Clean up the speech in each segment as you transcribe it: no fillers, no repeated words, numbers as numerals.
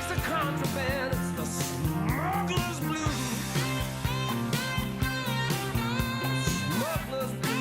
takes the contraband, it's the smuggler's blues. Smuggler's blues.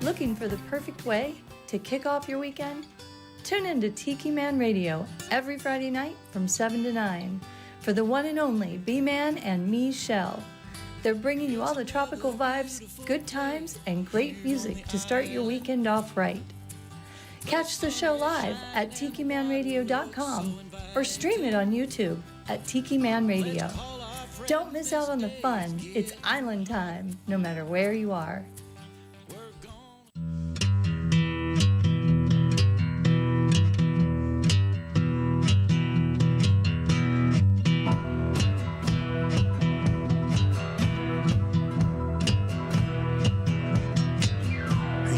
Looking for the perfect way to kick off your weekend? Tune in to Tiki Man Radio every Friday night from 7 to 9 for the one and only B-Man and me, Shell. They're bringing you all the tropical vibes, good times, and great music to start your weekend off right. Catch the show live at tikimanradio.com or stream it on YouTube at Tiki Man Radio. Don't miss out on the fun. It's island time, no matter where you are.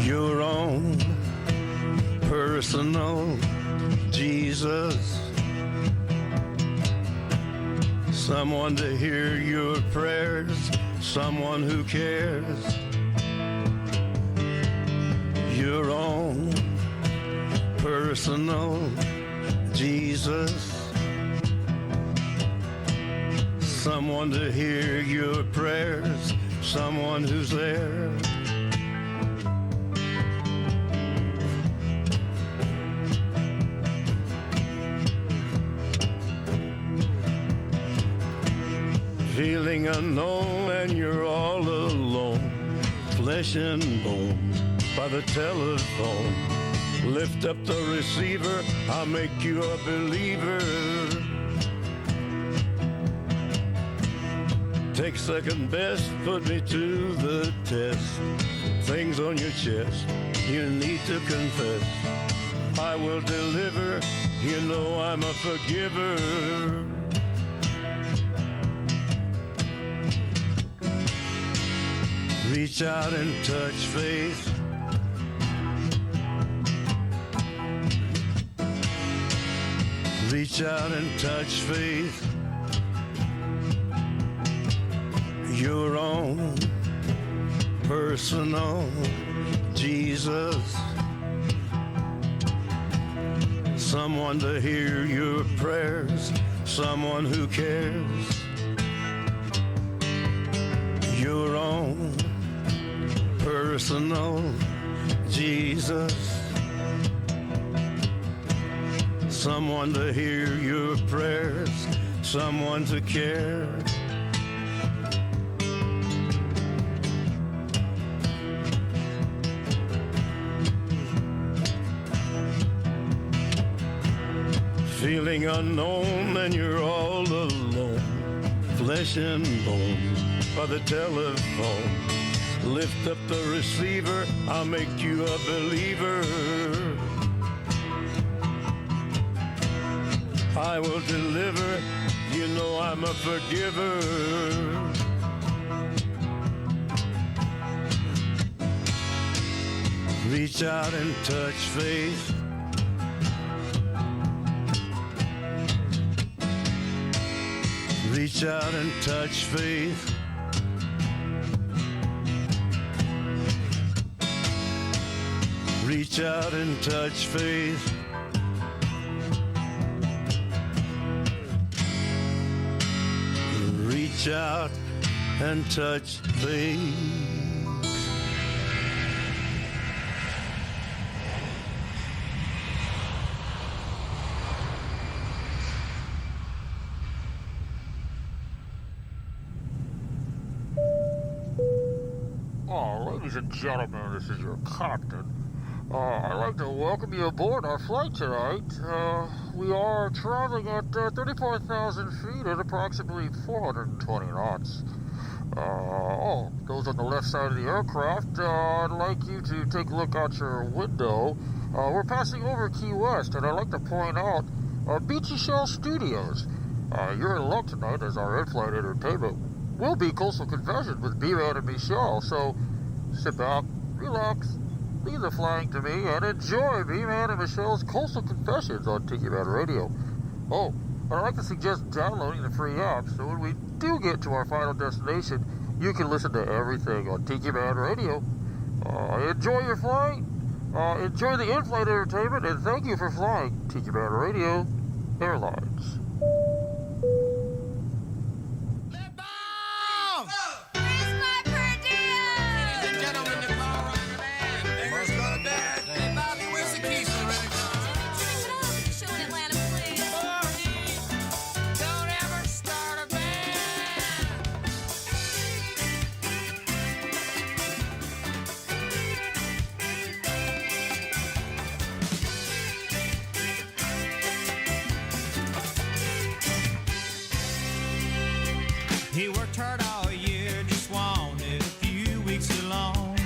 Your own personal Jesus, someone to hear your prayers, someone who cares. Your own personal Jesus, someone to hear your prayers, someone who's there. Feeling unknown and you're all alone, flesh and bone by the telephone. Lift up the receiver, I'll make you a believer. Take second best, put me to the test. Things on your chest, you need to confess. I will deliver, you know I'm a forgiver. Reach out and touch faith. Reach out and touch faith. Your own personal Jesus, someone to hear your prayers, someone who cares. Your own personal Jesus, someone to hear your prayers, someone to care. Feeling unknown and you're all alone, flesh and bone by the telephone. Lift up the receiver, I'll make you a believer. I will deliver, you know I'm a forgiver. Reach out and touch faith. Reach out and touch faith. Reach out and touch faith. Reach out and touch faith. Ladies and gentlemen, this is your captain. I'd like to welcome you aboard our flight tonight. We are traveling at 34,000 feet at approximately 420 knots. Those on the left side of the aircraft, I'd like you to take a look out your window. We're passing over Key West, and I'd like to point out Beechy Shell Studios. You're in luck tonight as our in-flight entertainment will be Coastal Confessions with B-Man and Michelle. So sit back, relax, leave the flying to me, and enjoy B-Man and Michelle's Coastal Confessions on Tiki Man Radio. Oh, I'd like to suggest downloading the free app so when we do get to our final destination, you can listen to everything on Tiki Man Radio. Enjoy your flight, enjoy the in-flight entertainment, and thank you for flying Tiki Man Radio Airlines. He worked hard all year, just wanted a few weeks alone.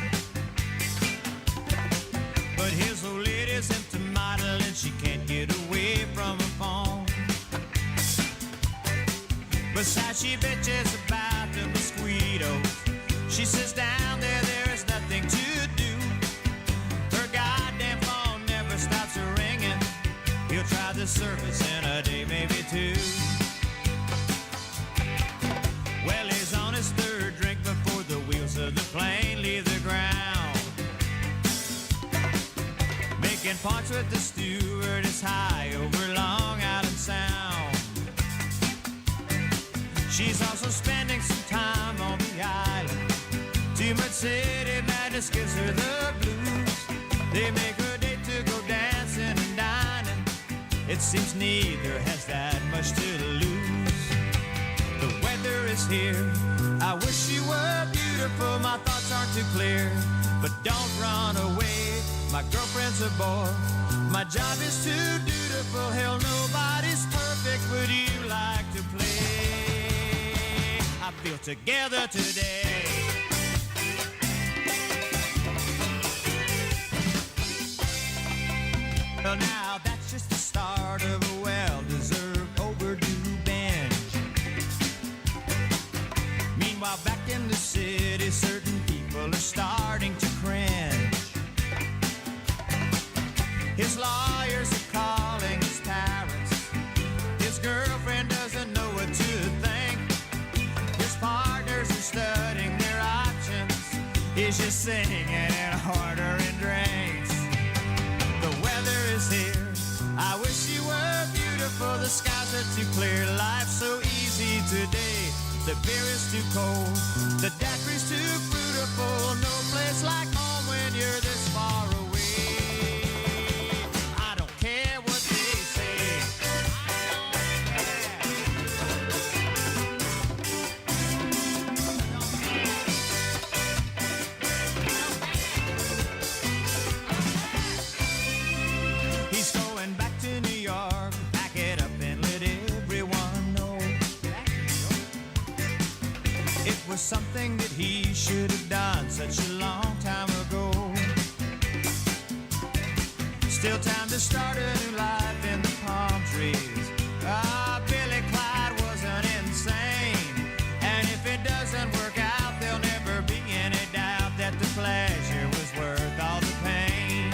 But his old lady's into model and she can't get away from her phone. Besides, she bitches about the mosquitoes. She says down there is nothing to do. Her goddamn phone never stops ringing. He'll try the service in a day, maybe two. Well, he's on his third drink before the wheels of the plane leave the ground. Making points with the stewardess high over Long Island Sound. She's also spending some time on the island. Too much city madness gives her the blues. They make her date to go dancing and dining. It seems neither has that much to lose. The weather is here. I wish you were beautiful. My thoughts aren't too clear. But don't run away. My girlfriend's a bore. My job is too dutiful. Hell, nobody's perfect. Would you like to play? I feel together today. Well, now that's just the start of a well-deserved overdue binge. Meanwhile, back in the city, certain people are starting to cringe. His lawyers are calling his parents. His girlfriend doesn't know what to think. His partners are studying their options. He's just singing and ordering drinks. The weather is here. I wish you were beautiful. The skies are too clear. Life's so easy today. The beer is too cold. The daiquiri's too fruitful. No place like home when you're this far away. I don't care what they say. He's going back to New York. Pack it up and let everyone know. It was something that he should have done such a long time ago. Still time to start a new life in the palm trees. Billy Clyde wasn't insane. And if it doesn't work out, there'll never be any doubt that the pleasure was worth all the pain.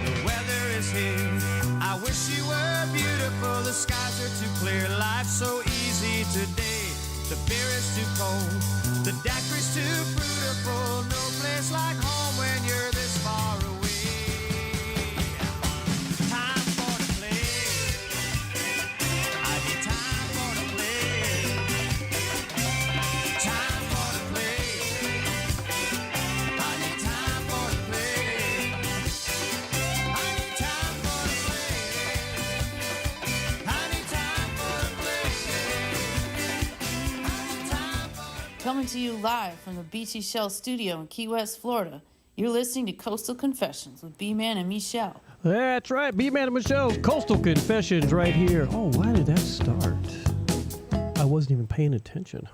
The weather is here. I wish you were beautiful. The skies are too clear. Life's so easy today. The beer is too cold. The daiquiri's too fruitful. No place like home when you're this far away. Time for to play. I need time for to play. Time for to play. I need time for to play. I need time for to play. I need time for to play. Coming to you live from the Beechy Shell Studio in Key West, Florida. You're listening to Coastal Confessions with B-Man and Michelle. That's right, B-Man and Michelle, Coastal Confessions right here. Oh, why did that start? I wasn't even paying attention.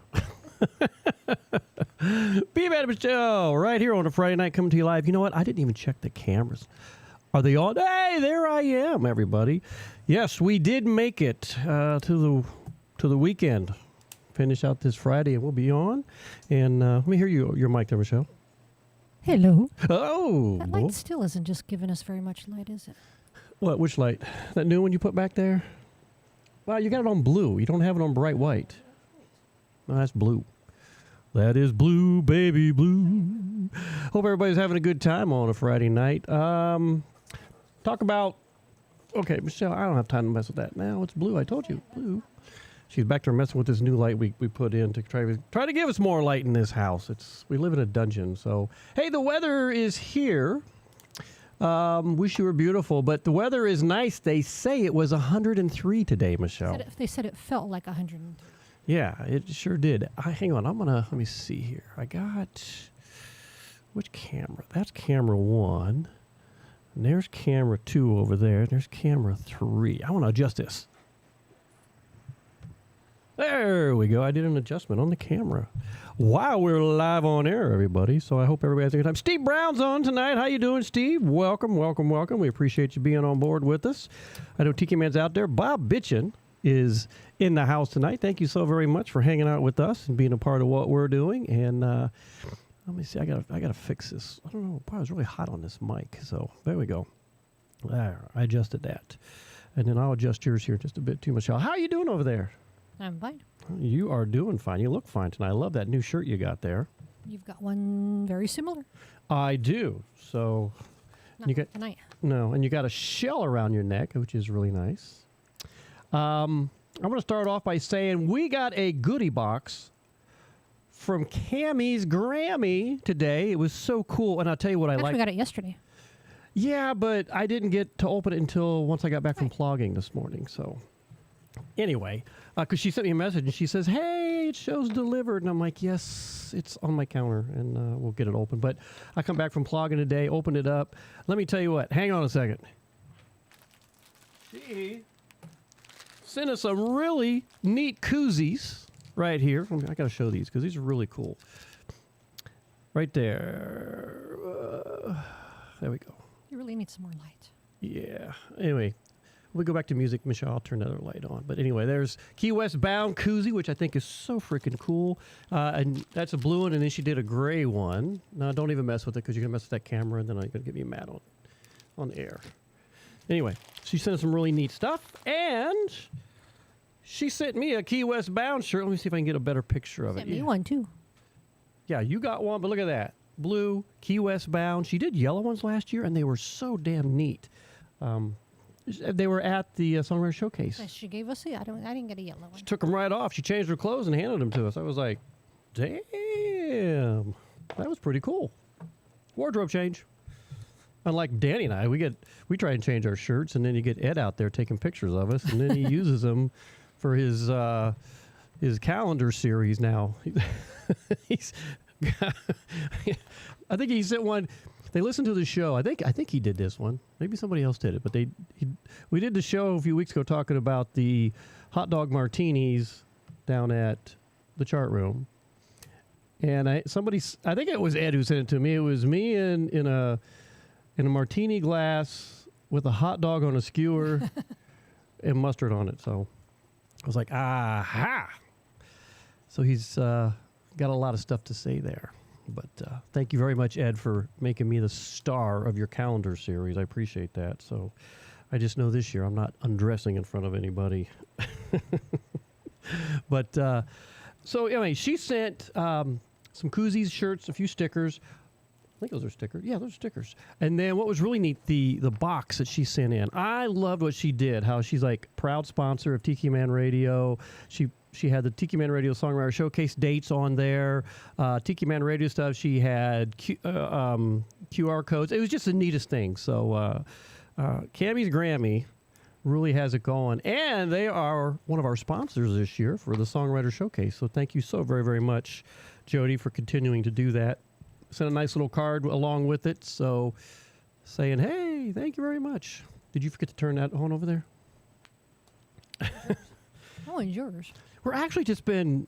B-Man and Michelle right here on a Friday night coming to you live. You know what? I didn't even check the cameras. Are they on? Hey, there I am, everybody. Yes, we did make it to the weekend. Finish out this Friday, and we'll be on. And let me hear your mic there, Michelle. Hello. Oh. That light still isn't just giving us very much light, is it? What? Which light? That new one you put back there? Well, you got it on blue. You don't have it on bright white. No, that's blue. That is blue, baby blue. Hope everybody's having a good time on a Friday night. Talk about... Okay, Michelle, I don't have time to mess with that now. It's blue. I told you, blue. She's back there messing with this new light we put in to try to give us more light in this house. We live in a dungeon, so... Hey, the weather is here. Wish you were beautiful, but the weather is nice. They say it was 103 today, Michelle. They said it felt like 103. Yeah, it sure did. Hang on, let me see here. I got... Which camera? That's camera 1. And there's camera 2 over there. There's camera 3. I want to adjust this. There we go. I did an adjustment on the camera. Wow, we're live on air, everybody. So I hope everybody has a good time. Steve Brown's on tonight. How you doing, Steve? Welcome, welcome, welcome. We appreciate you being on board with us. I know Tiki Man's out there. Bob Bitchin is in the house tonight. Thank you so very much for hanging out with us and being a part of what we're doing. And let me see. I gotta fix this. I don't know. Boy, it was really hot on this mic. So there we go. There, I adjusted that. And then I'll adjust yours here just a bit too, Michelle. How are you doing over there? I'm fine. You are doing fine. You look fine tonight. I love that new shirt you got there. You've got one very similar. I do. So Not you got tonight. No, and you got a shell around your neck, which is really nice. I'm going to start off by saying we got a goodie box from Cammie's Grammy today. It was so cool, and I'll tell you what I like. We got it yesterday. Yeah, but I didn't get to open it until once I got back from plogging this morning. So anyway, because she sent me a message and she says, "Hey, it shows delivered," and I'm like, "Yes, it's on my counter, and we'll get it open." But I come back from plogging today, opened it up. Let me tell you what. Hang on a second. She sent us some really neat koozies right here. I got to show these because these are really cool. Right there. There we go. You really need some more light. Yeah. Anyway, we go back to music. Michelle, I'll turn the other light on. But anyway, there's Key West Bound koozie, which I think is so freaking cool. And that's a blue one, and then she did a gray one. Now, don't even mess with it because you're going to mess with that camera, and then I'm going to get me mad on the air. Anyway, she sent us some really neat stuff, and she sent me a Key West Bound shirt. Let me see if I can get a better picture of it. Sent me one, too. Yeah, you got one, but look at that. Blue, Key West Bound. She did yellow ones last year, and they were so damn neat. They were at the Songwriter Showcase. She gave us I didn't get a yellow one. She took them right off. She changed her clothes and handed them to us. I was like, damn, that was pretty cool. Wardrobe change. Unlike Danny and I, we try and change our shirts, and then you get Ed out there taking pictures of us, and then he uses them for his calendar series now. I think he sent one. They listened to the show. I think he did this one. Maybe somebody else did it, but we did the show a few weeks ago talking about the hot dog martinis down at the chart room. And I think it was Ed who sent it to me. It was me in a martini glass with a hot dog on a skewer and mustard on it. So I was like, aha. So he's got a lot of stuff to say there. But thank you very much, Ed, for making me the star of your calendar series. I appreciate that. So I just know this year I'm not undressing in front of anybody. But so anyway, she sent some koozies, shirts, a few stickers. I think those are stickers. Yeah, those are stickers. And then what was really neat, the box that she sent in. I loved what she did, how she's like proud sponsor of Tiki Man Radio. She had the Tiki Man Radio Songwriter Showcase dates on there. Tiki Man Radio stuff. She had QR codes. It was just the neatest thing. So Cammie's Grammy really has it going. And they are one of our sponsors this year for the Songwriter Showcase. So thank you so very, very much, Jody, for continuing to do that. Sent a nice little card along with it. So saying, hey, thank you very much. Did you forget to turn that on over there? Oh, and yours. We're actually just been,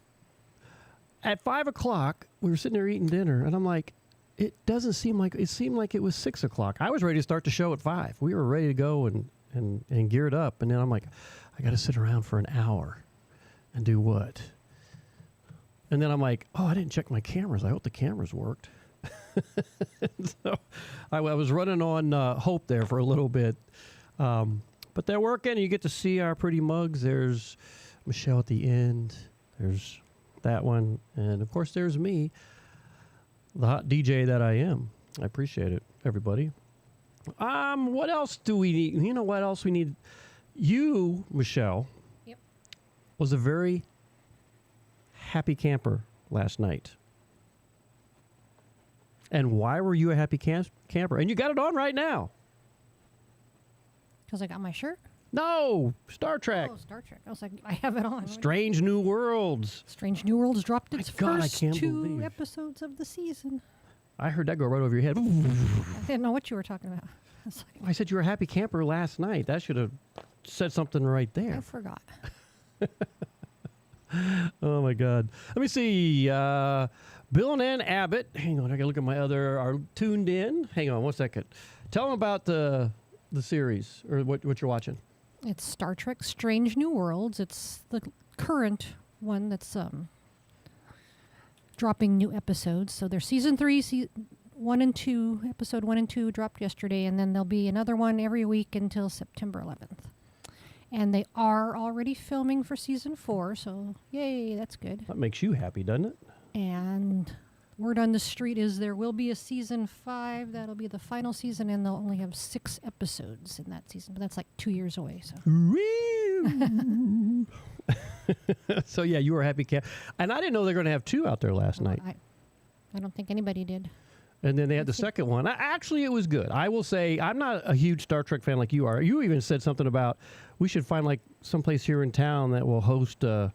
at 5 o'clock, we were sitting there eating dinner, and I'm like, it doesn't seem like it seemed like it was 6 o'clock. I was ready to start the show at 5. We were ready to go and geared up, and then I'm like, I got to sit around for an hour and do what? And then I'm like, oh, I didn't check my cameras. I hope the cameras worked. So I was running on hope there for a little bit, but they're working. You get to see our pretty mugs. There's Michelle at the end. There's that one, and of course there's me, the hot DJ that I am. I appreciate it, everybody. What else do we need? You know what else we need? You, Michelle, Yep. was a very happy camper last night. And why were you a happy camper? And you got it on right now. Because I got my shirt. No, Star Trek. Oh, Star Trek. I was like, I have it on. Strange New Worlds. Strange New Worlds dropped its God, I first can't 2 believe. episodes of the season. I heard that go right over your head. I didn't know what you were talking about. I was like, I said you were a happy camper last night. That should have said something right I there. forgot. Oh, my God. Let me see. Bill and Ann Abbott. Hang on. I got to look at my other. Are tuned in. Hang on 1 second. Tell them about the series or what you're watching. It's Star Trek Strange New Worlds. It's the current one that's dropping new episodes. So there's season 3, 1 and 2, episode 1 and 2 dropped yesterday, and then there'll be another one every week until September 11th. And they are already filming for season 4, so yay, that's good. That makes you happy, doesn't it? And word on the street is there will be a season 5. That'll be the final season, and they'll only have 6 episodes in that season. But that's like 2 years away. So. So yeah, you were a happy camp, and I didn't know they were going to have 2 out there last night. I don't think anybody did. And then they had the second one. Actually, it was good. I will say I'm not a huge Star Trek fan like you are. You even said something about we should find like someplace here in town that will host a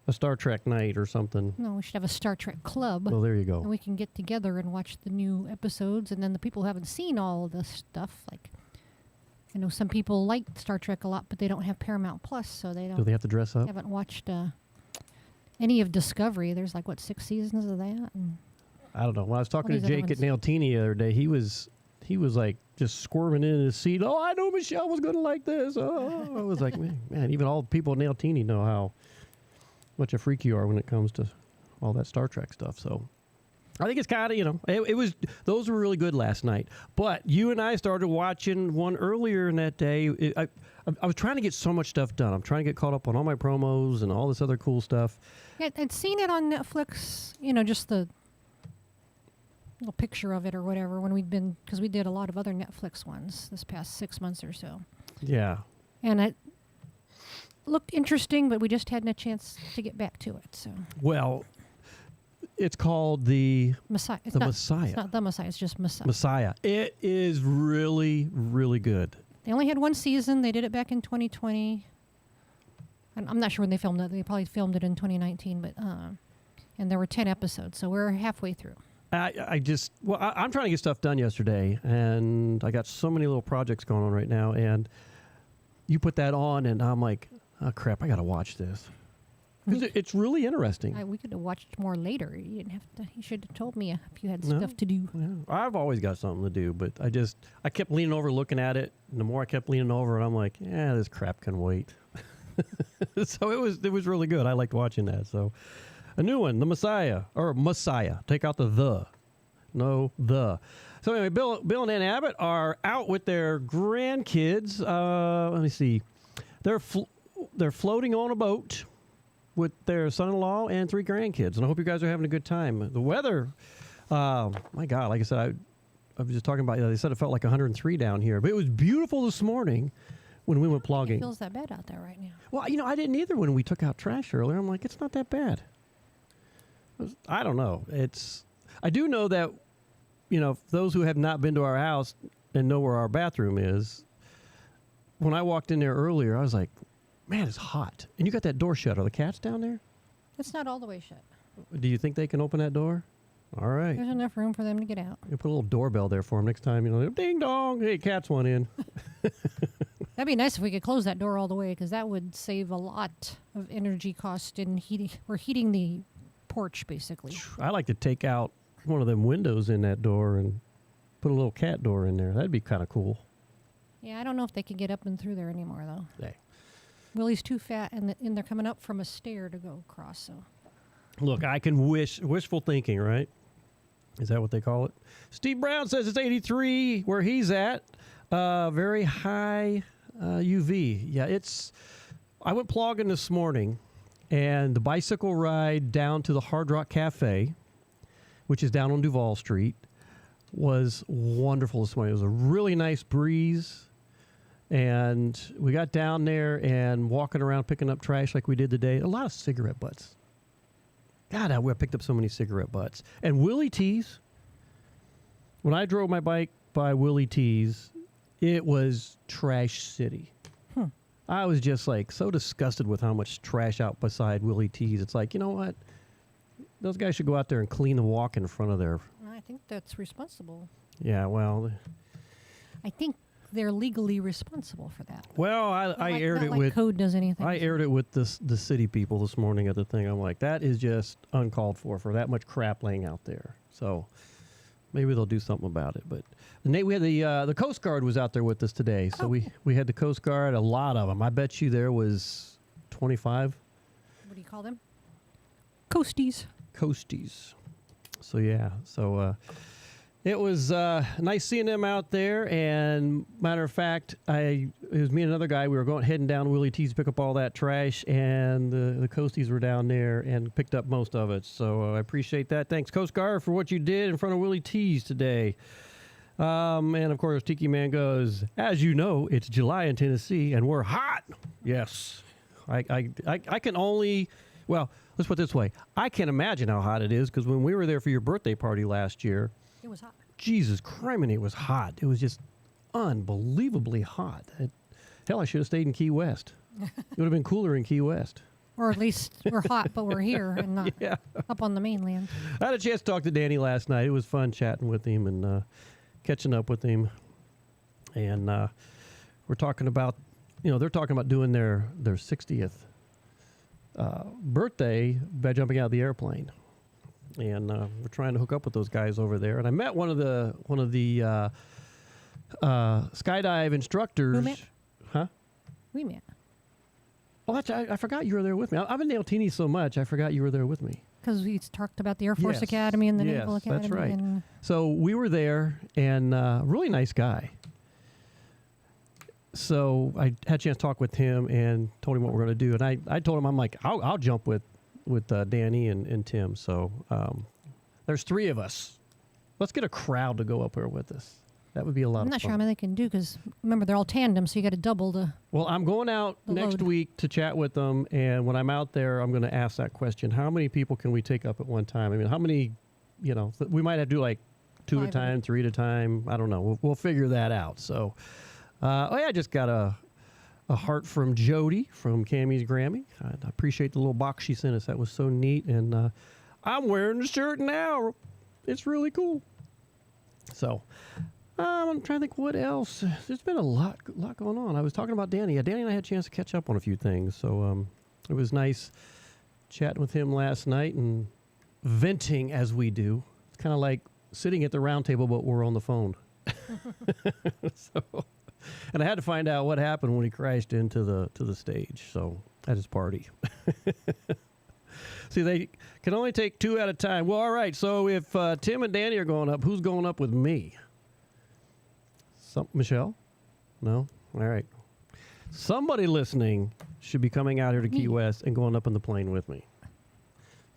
Star Trek night or something. No, we should have a Star Trek club. Well, there you go. And we can get together and watch the new episodes. And then the people who haven't seen all of this stuff, like, I know some people like Star Trek a lot, but they don't have Paramount Plus, so they don't. Do they have to dress up? Haven't watched any of Discovery. There's like, 6 seasons of that? And I don't know. When I was talking to these other Jake at ones. Nailtini the other day, he was like just squirming in his seat. Oh, I know Michelle was going to like this. Oh, I was like, man, even all the people at Nailtini know how much a freak you are when it comes to all that Star Trek stuff. So I think it's kind of, it was, those were really good last night. But you and I started watching one earlier in that day. I was trying to get so much stuff done. I'm trying to get caught up on all my promos and all this other cool stuff. yeah, I'd seen it on Netflix, just the little picture of it or whatever when because we did a lot of other Netflix ones this past 6 months or so. Yeah. And it looked interesting, but we just hadn't a chance to get back to it. So Well, it's called the Messiah. It's The not, Messiah. It's not The Messiah. It's just Messiah. Messiah. It is really, really good. They only had one season. They did it back in 2020. I'm not sure when they filmed it. They probably filmed it in 2019, but and there were 10 episodes, so we're halfway through. I'm trying to get stuff done yesterday, and I got so many little projects going on right now, and you put that on, and I'm like, oh, crap, I got to watch this. Because it's really interesting. We could have watched more later. You didn't have to. You should have told me if you had No. stuff to do. Yeah, I've always got something to do, but I kept leaning over looking at it, and the more I kept leaning over, and I'm like, yeah, this crap can wait. So it was really good. I liked watching that. So a new one, the Messiah. Take out the. No, the. So anyway, Bill and Ann Abbott are out with their grandkids. Let me see. They're floating on a boat with their son-in-law and 3 grandkids. And I hope you guys are having a good time. The weather, my God, like I said, I was just talking about, they said it felt like 103 down here. But it was beautiful this morning when we went It plogging. feels that bad out there right now. Well, I didn't either when we took out trash earlier. I'm like, it's not that bad. I don't know. I do know that, those who have not been to our house and know where our bathroom is, when I walked in there earlier, I was like, man, it's hot. And you got that door shut. Are the cats down there? It's not all the way shut. Do you think they can open that door? All right. There's enough room for them to get out. You put a little doorbell there for them next time. Ding dong. Hey, cats want in. That'd be nice if we could close that door all the way, because that would save a lot of energy cost in heating. We're heating the porch, basically. I like to take out one of them windows in that door and put a little cat door in there. That'd be kind of cool. Yeah, I don't know if they can get up and through there anymore, though. Hey. Willie's too fat, and they're coming up from a stair to go across, so. Look, I can wishful thinking, right? Is that what they call it? Steve Brown says it's 83 where he's at. Very high UV. Yeah, I went plogging this morning, and the bicycle ride down to the Hard Rock Cafe, which is down on Duval Street, was wonderful this morning. It was a really nice breeze, and we got down there and walking around picking up trash like we did today. A lot of cigarette butts. God, I picked up so many cigarette butts. And Willie T's, when I drove my bike by Willie T's, it was trash city. I was just like so disgusted with how much trash out beside Willie T's. It's like, you know what? Those guys should go out there and clean the walk in front of their... I think that's responsible. Yeah, well... I think they're legally responsible for that. Well, I aired it like with... code does anything. I aired it with the city people this morning at the thing. I'm like, that is just uncalled for that much crap laying out there. So maybe they'll do something about it. But Nate, we had the Coast Guard was out there with us today. So we had the Coast Guard, a lot of them. I bet you there was 25. What do you call them? Coasties. So yeah, it was nice seeing them out there. And matter of fact, it was me and another guy. We were heading down Willie T's to pick up all that trash, and the Coasties were down there and picked up most of it. So I appreciate that. Thanks, Coast Guard, for what you did in front of Willie T's today. And of course, Tiki Man goes, as you know, it's July in Tennessee, and we're hot. Yes, I can only, well, let's put it this way. I can't imagine how hot it is, because when we were there for your birthday party last year, It was hot. Jesus criminy, it was hot. It was just unbelievably hot. Hell, I should have stayed in Key West. It would have been cooler in Key West. Or at least we're hot, but we're here and not up on the mainland. I had a chance to talk to Danny last night. It was fun chatting with him and catching up with him. And we're talking about, they're talking about doing their 60th birthday by jumping out of the airplane. And we're trying to hook up with those guys over there. And I met one of the skydive instructors. Who met? Huh? We met. Oh, I forgot you were there with me. I'm in Nailtini so much, I forgot you were there with me. Because we talked about the Air Force Academy and the Naval Academy. That's right. And so we were there, and really nice guy. So I had a chance to talk with him and told him what we're going to do. And I told him, I'm like, I'll jump with Danny and Tim. So there's 3 of us. Let's get a crowd to go up here with us. That would be a lot of fun. I'm not sure how many they can do because, remember, they're all tandem, so you got to double the Well, I'm going out next week to chat with them, and when I'm out there, I'm going to ask that question. How many people can we take up at one time? I mean, how many, we might have to do like 2 at a time, 3 at a time. I don't know. We'll figure that out. So, I just got a heart from Jody from Cammy's Grammy. I appreciate the little box she sent us. That was so neat, and I'm wearing the shirt now. It's really cool. So... I'm trying to think what else. There's been a lot going on. I was talking about Danny. Danny and I had a chance to catch up on a few things. So it was nice chatting with him last night and venting as we do. It's kind of like sitting at the round table, but we're on the phone. And I had to find out what happened when he crashed into the stage. So at his party. See, they can only take 2 at a time. Well, all right. So if Tim and Danny are going up, who's going up with me? Michelle? No? All right. Somebody listening should be coming out here to Key West and going up in the plane with me.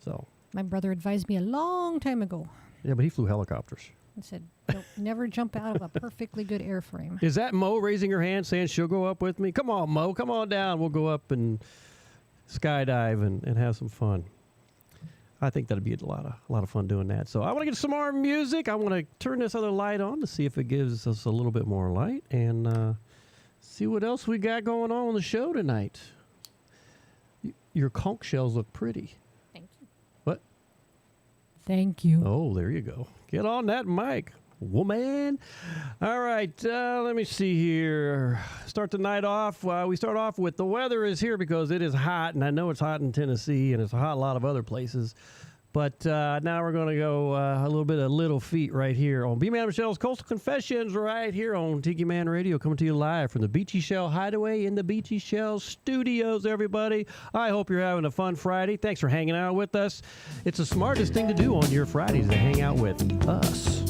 So. My brother advised me a long time ago. Yeah, but he flew helicopters. He said, don't never jump out of a perfectly good airframe. Is that Mo raising her hand saying she'll go up with me? Come on, Mo. Come on down. We'll go up and skydive and have some fun. I think that'd be a lot of fun doing that. So I want to get some more music. I want to turn this other light on to see if it gives us a little bit more light and see what else we got going on the show tonight. Your conch shells look pretty. Thank you. What? Thank you. Oh, there you go. Get on that mic, woman. All right, let me see here. Start the night off. We start off with the weather is here because it is hot, and I know it's hot in Tennessee, and it's a hot lot of other places. But now we're going to go a little bit of Little Feat right here on B-Man Michelle's Coastal Confessions right here on Tiki Man Radio, coming to you live from the Beechy Shell Hideaway in the Beechy Shell Studios, everybody. I hope you're having a fun Friday. Thanks for hanging out with us. It's the smartest thing to do on your Fridays to hang out with us.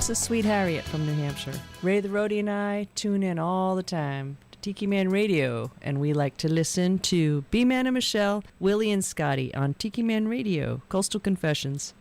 This is Sweet Harriet from New Hampshire. Ray the Roadie and I tune in all the time to Tiki Man Radio, and we like to listen to B-Man and Michelle, Willie and Scotty on Tiki Man Radio, Coastal Confessions.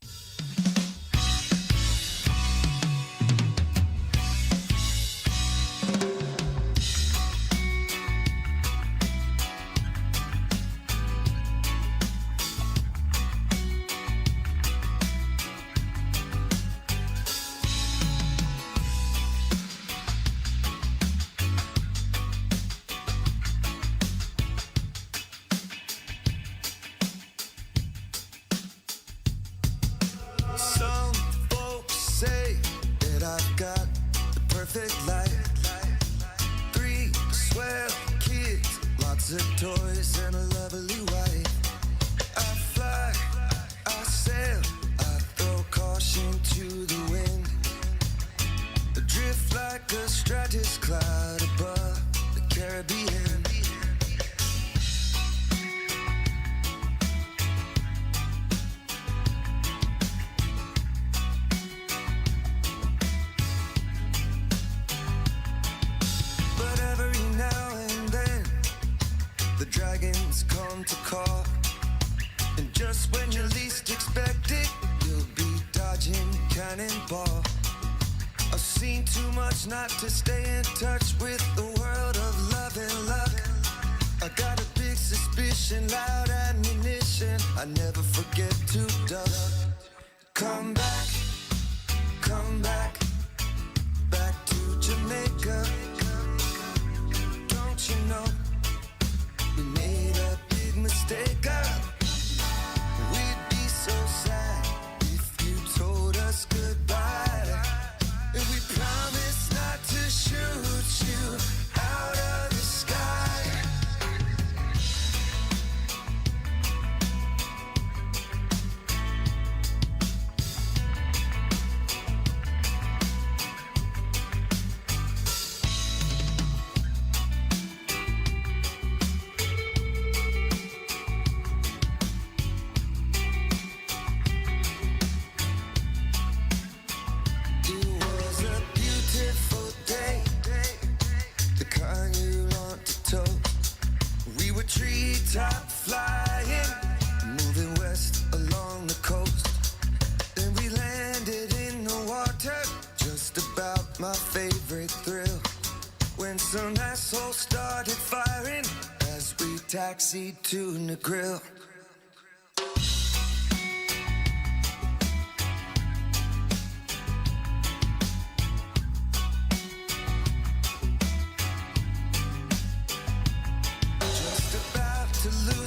the dragons come to call. And just when you least expect it, you'll be dodging cannonball. I've seen too much not to stay in touch with the world of love and luck. I got a big suspicion, loud ammunition, I never forget to duck. Come back, back to Jamaica. Don't you know, we made a big mistake. We'd be so sad if you told us goodbye. And we promised not to shoot you out of the sky. Treetop flying, moving west along the coast. Then we landed in the water, just about my favorite thrill. When some asshole started firing as we taxied to Negril.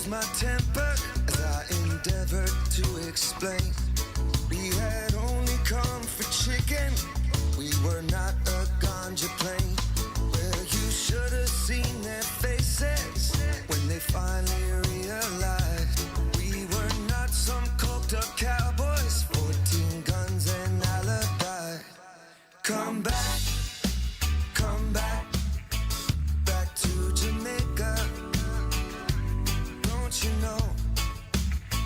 My temper as I endeavored to explain. We had only come for chicken, we were not a ganja plane. Well, you should have seen their faces when they finally realized we were not some coked up cowboys, 14 guns and alibi. Come back, back to Jamaica. Don't you know,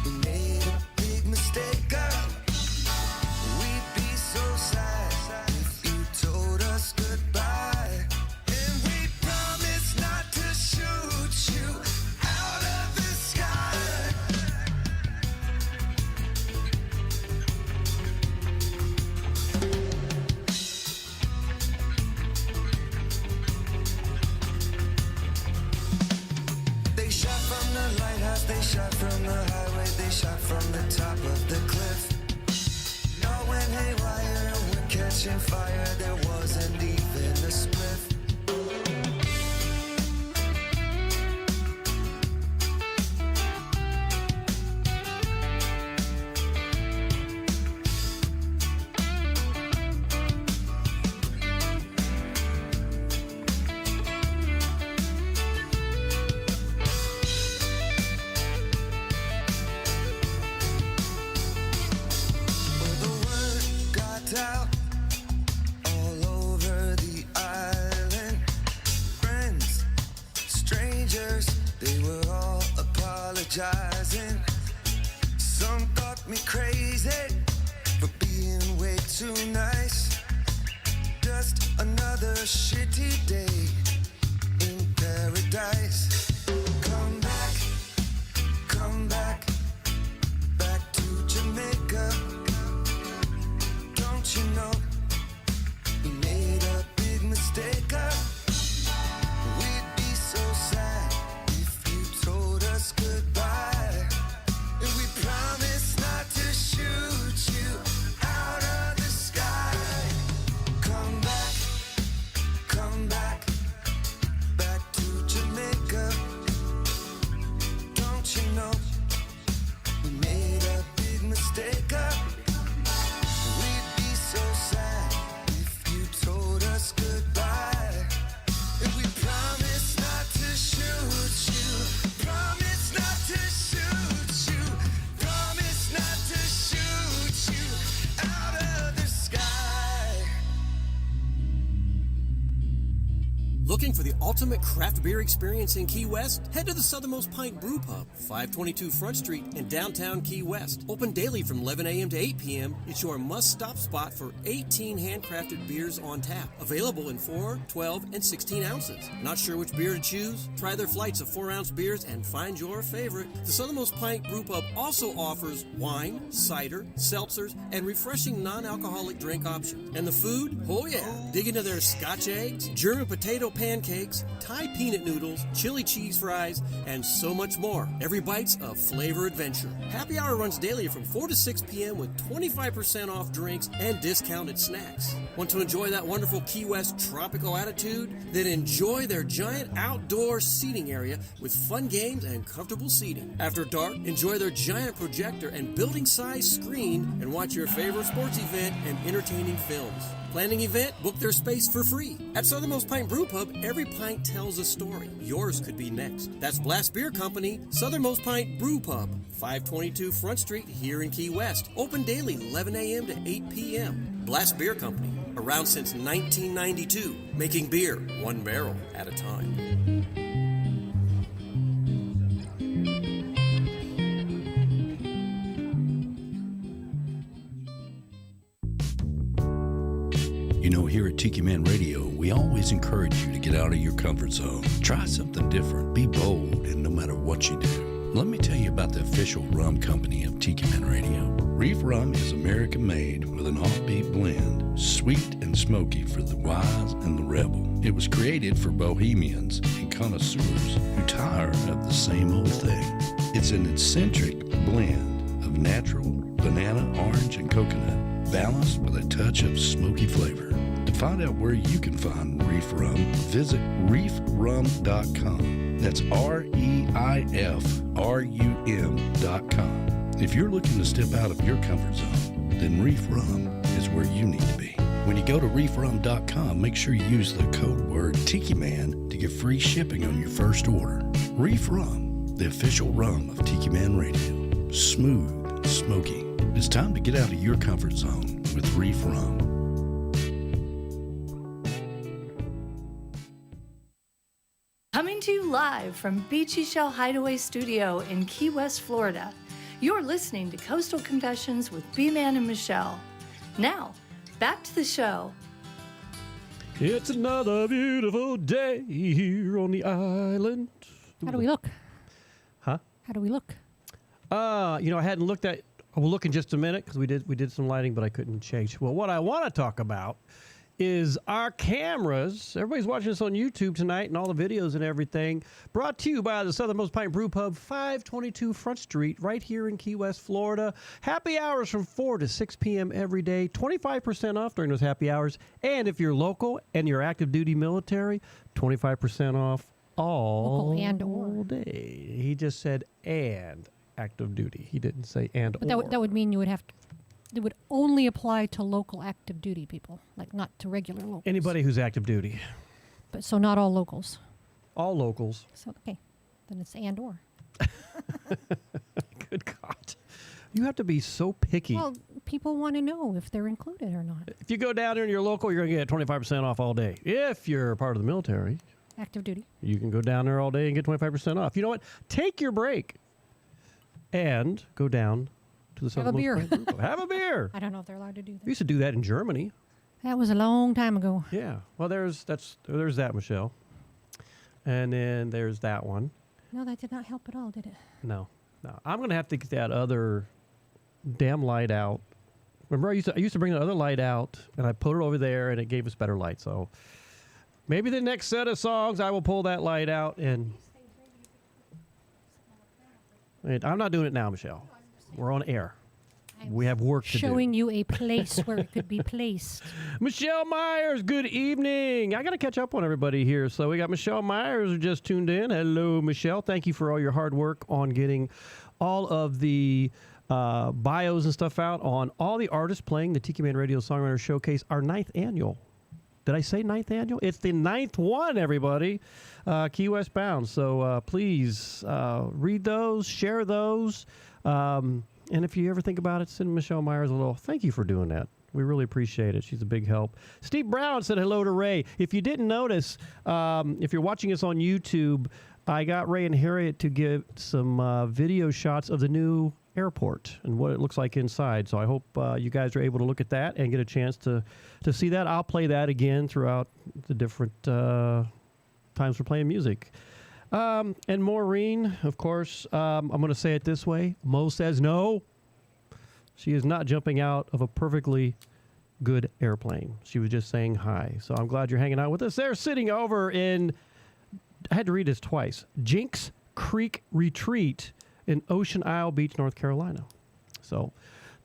we made a big mistake, girl. We'd be so sad if you told us goodbye. And we promised not to shoot you out of the sky. They shot from the lighthouse, they shot from the highway, they shot from the top of the cliff. It all went haywire and we're catching fire, there wasn't even a spliff. Out all over the island. Friends, strangers, they were all apologizing. Some thought me crazy for being way too nice. Just another shitty day in paradise. Come back, back to Jamaica. Don't you know, we made a big mistake. We'd be so sad if you told us goodbye. And we promised not to shoot you out of the sky. Come back, Looking for the ultimate craft beer experience in Key West? Head to the Southernmost Pint Brewpub, 522 Front Street in downtown Key West. Open daily from 11 a.m. to 8 p.m., it's your must-stop spot for 18 handcrafted beers on tap. Available in 4, 12, and 16 ounces. Not sure which beer to choose? Try their flights of 4-ounce beers and find your favorite. The Southernmost Pint Brewpub also offers wine, cider, seltzers, and refreshing non-alcoholic drink options. And the food? Oh yeah! Dig into their Scotch eggs, German potato pancakes, Thai peanut noodles, chili cheese fries, and so much more. Every bite's a flavor adventure. Happy hour runs daily from 4 to 6 p.m. with 25% off drinks and discounted snacks. Want to enjoy that wonderful Key West tropical attitude? Then enjoy their giant outdoor seating area with fun games and comfortable seating. After dark, enjoy their giant projector and building-sized screen and watch your favorite sports event and entertaining films. Planning event? Book their space for free. At Southernmost Pint Brewpub, every pint tells a story. Yours could be next. That's Blast Beer Company, Southernmost Pint Brewpub, 522 Front Street here in Key West. Open daily 11 a.m. to 8 p.m. Blast Beer Company, around since 1992, making beer one barrel at a time. You know, here at Tiki Man Radio, we always encourage you to get out of your comfort zone. Try something different. Be bold, and no matter what you do. Let me tell you about the official rum company of Tiki Man Radio. Reef Rum is American-made with an offbeat blend, sweet and smoky for the wise and the rebel. It was created for bohemians and connoisseurs who tire of the same old thing. It's an eccentric blend of natural banana, orange, and coconut, balanced with a touch of smoky flavor. To find out where you can find Reef Rum, visit reefrum.com. That's REIFRUM.com. If you're looking to step out of your comfort zone, then Reef Rum is where you need to be. When you go to reefrum.com, make sure you use the code word Tiki Man to get free shipping on your first order. Reef Rum, the official rum of Tiki Man Radio. Smooth, smoky. It's time to get out of your comfort zone with Reef Rum. Coming to you live from Beechy Shell Hideaway Studio in Key West, Florida. You're listening to Coastal Confessions with B-Man and Michelle. Now, back to the show. It's another beautiful day here on the island. How do we look? Huh? How do we look? I hadn't looked at. I will look in just a minute because we did some lighting, but I couldn't change. Well, what I want to talk about is our cameras. Everybody's watching us on YouTube tonight and all the videos and everything. Brought to you by the Southernmost Pint Brewpub, 522 Front Street, right here in Key West, Florida. Happy hours from 4 to 6 p.m. every day. 25% off during those happy hours. And if you're local and you're active duty military, 25% off all Local and or. day. He just said and active duty. He didn't say and But or. that would mean you would have to. It would only apply to local active duty people, like not to regular locals. Anybody who's active duty. But so not all locals. All locals. So okay, then it's and or. Good God. You have to be so picky. Well, people want to know if they're included or not. If you go down there and you're local, you're going to get 25% off all day. If you're part of the military, Active duty. you can go down there all day and get 25% off. You know what? Take your break and go down to the Have a Southernmost beer. Pint Brewpub. Have a beer. I don't know if they're allowed to do that. We used to do that in Germany. That was a long time ago. Yeah. Well, there's that, Michelle. And then there's that one. No, that did not help at all, did it? No. I'm going to have to get that other damn light out. Remember, I used to bring the other light out, and I put it over there, and it gave us better light. So maybe the next set of songs, I will pull that light out. And I'm not doing it now, Michelle. We're on air. We have work to do. Showing you a place where it could be placed. Michelle Myers, good evening. I got to catch up on everybody here. So we got Michelle Myers who just tuned in. Hello, Michelle. Thank you for all your hard work on getting all of the bios and stuff out on all the artists playing the Tiki Man Radio Songwriter Showcase, our 9th annual. Did I say 9th annual? It's the 9th one, everybody. Key West bound. So please read those, share those. And if you ever think about it, send Michelle Myers a little thank you for doing that. We really appreciate it. She's a big help. Steve Brown said hello to Ray. If you didn't notice, if you're watching us on YouTube, I got Ray and Harriet to give some video shots of the new airport and what it looks like inside. So I hope you guys are able to look at that and get a chance to see that. I'll play that again throughout the different times we're playing music. And Maureen, of course, I'm going to say it this way. Mo says no. She is not jumping out of a perfectly good airplane. She was just saying hi. So I'm glad you're hanging out with us. They're sitting over in, I had to read this twice, Jinx Creek Retreat in Ocean Isle Beach, North Carolina. So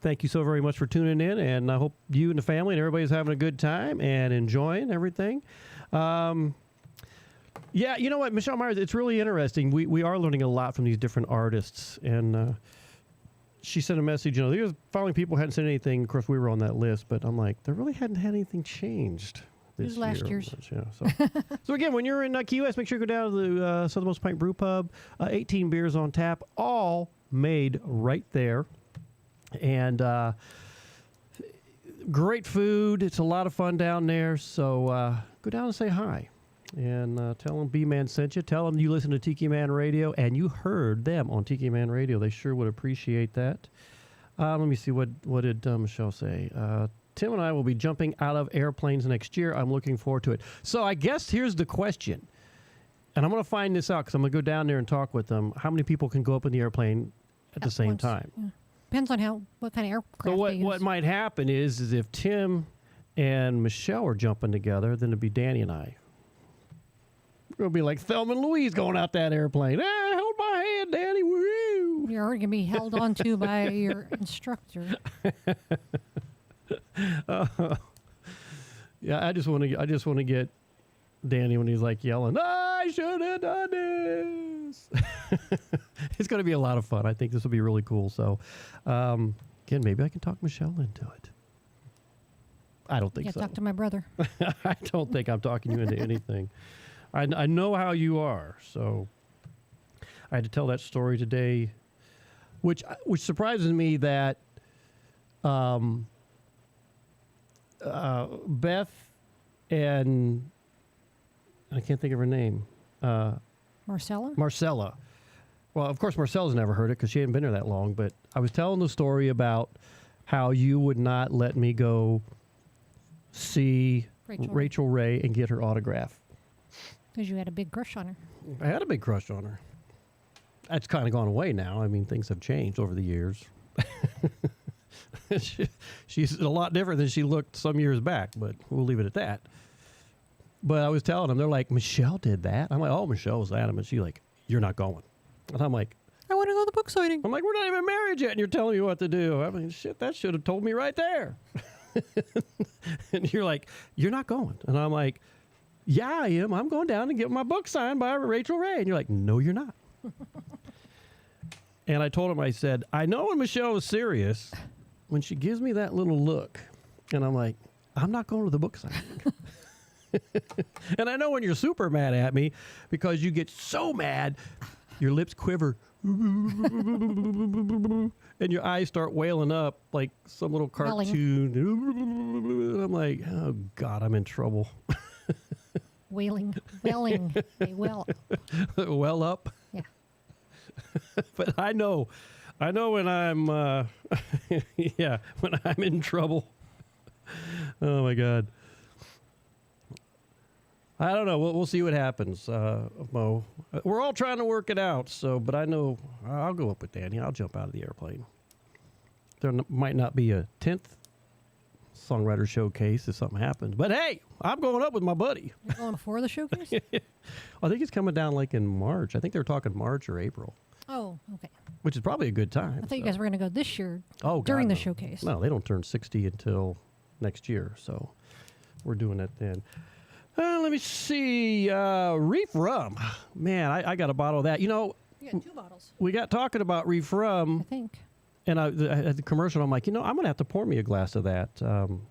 thank you so very much for tuning in, and I hope you and the family and everybody's having a good time and enjoying everything. Yeah, you know what, Michelle Myers, it's really interesting. We are learning a lot from these different artists, and she sent a message, there was finally people hadn't said anything. Of course, we were on that list, but I'm like, there really hadn't had anything changed this year. Last year's. Yeah, so again, when you're in Key West, make sure you go down to the Southernmost Pint Brewpub. 18 beers on tap, all made right there. And great food. It's a lot of fun down there. So go down and say hi. And tell them B-Man sent you. Tell them you listen to Tiki Man Radio and you heard them on Tiki Man Radio. They sure would appreciate that. Let me see. What did Michelle say? Tim and I will be jumping out of airplanes next year. I'm looking forward to it. So I guess here's the question. And I'm going to find this out because I'm going to go down there and talk with them. How many people can go up in the airplane at the same time? Yeah. Depends on what kind of aircraft So they use. what might happen is if Tim and Michelle are jumping together, then it'd be Danny and I. We're going to be like Thelma and Louise going out that airplane. Hold my hand, Danny. Woo! You're going to be held onto by your instructor. Yeah, I just want to get Danny when he's like yelling, I should have done this. It's going to be a lot of fun. I think this will be really cool. So, again, maybe I can talk Michelle into it. I don't think so. Talk to my brother. I don't think I'm talking you into anything. I know how you are. So I had to tell that story today, which surprises me that Beth and I can't think of her name. Marcella. Well, of course, Marcella's never heard it because she hadn't been here that long. But I was telling the story about how you would not let me go see Rachel Ray and get her autograph. Because you had a big crush on her. I had a big crush on her. That's kind of gone away now. I mean, things have changed over the years. She's a lot different than she looked some years back, but we'll leave it at that. But I was telling them, they're like, Michelle did that? I'm like, oh, Michelle was adamant. She's like, you're not going. And I'm like, I want to go to the book signing. I'm like, we're not even married yet, and you're telling me what to do. I mean, shit, that should have told me right there. And you're like, you're not going. And I'm like, yeah, I am. I'm going down and get my book signed by Rachel Ray. And you're like, no, you're not. And I told him, I said, I know when Michelle is serious, when she gives me that little look, and I'm like, I'm not going to the book signing. And I know when you're super mad at me because you get so mad, your lips quiver. And your eyes start wailing up like some little cartoon. And I'm like, oh, God, I'm in trouble. Welling. They well. Well up? Yeah. But I know when I'm, when I'm in trouble. Oh, my God. I don't know. We'll see what happens, Mo. We're all trying to work it out. But I know I'll go up with Danny. I'll jump out of the airplane. There might not be a 10th songwriter showcase if something happens. But hey, I'm going up with my buddy. You're going before the showcase? I think it's coming down like in March. I think they were talking March or April. Oh, okay. Which is probably a good time. I thought you guys were going to go this year God, during the no. showcase. No, they don't turn 60 until next year. So we're doing that then. Let me see. Reef rum. Man, I got a bottle of that. You know, You got 2 bottles. we got talking about reef rum. I think. And I at the commercial, I'm like, I'm going to have to pour me a glass of that. I'm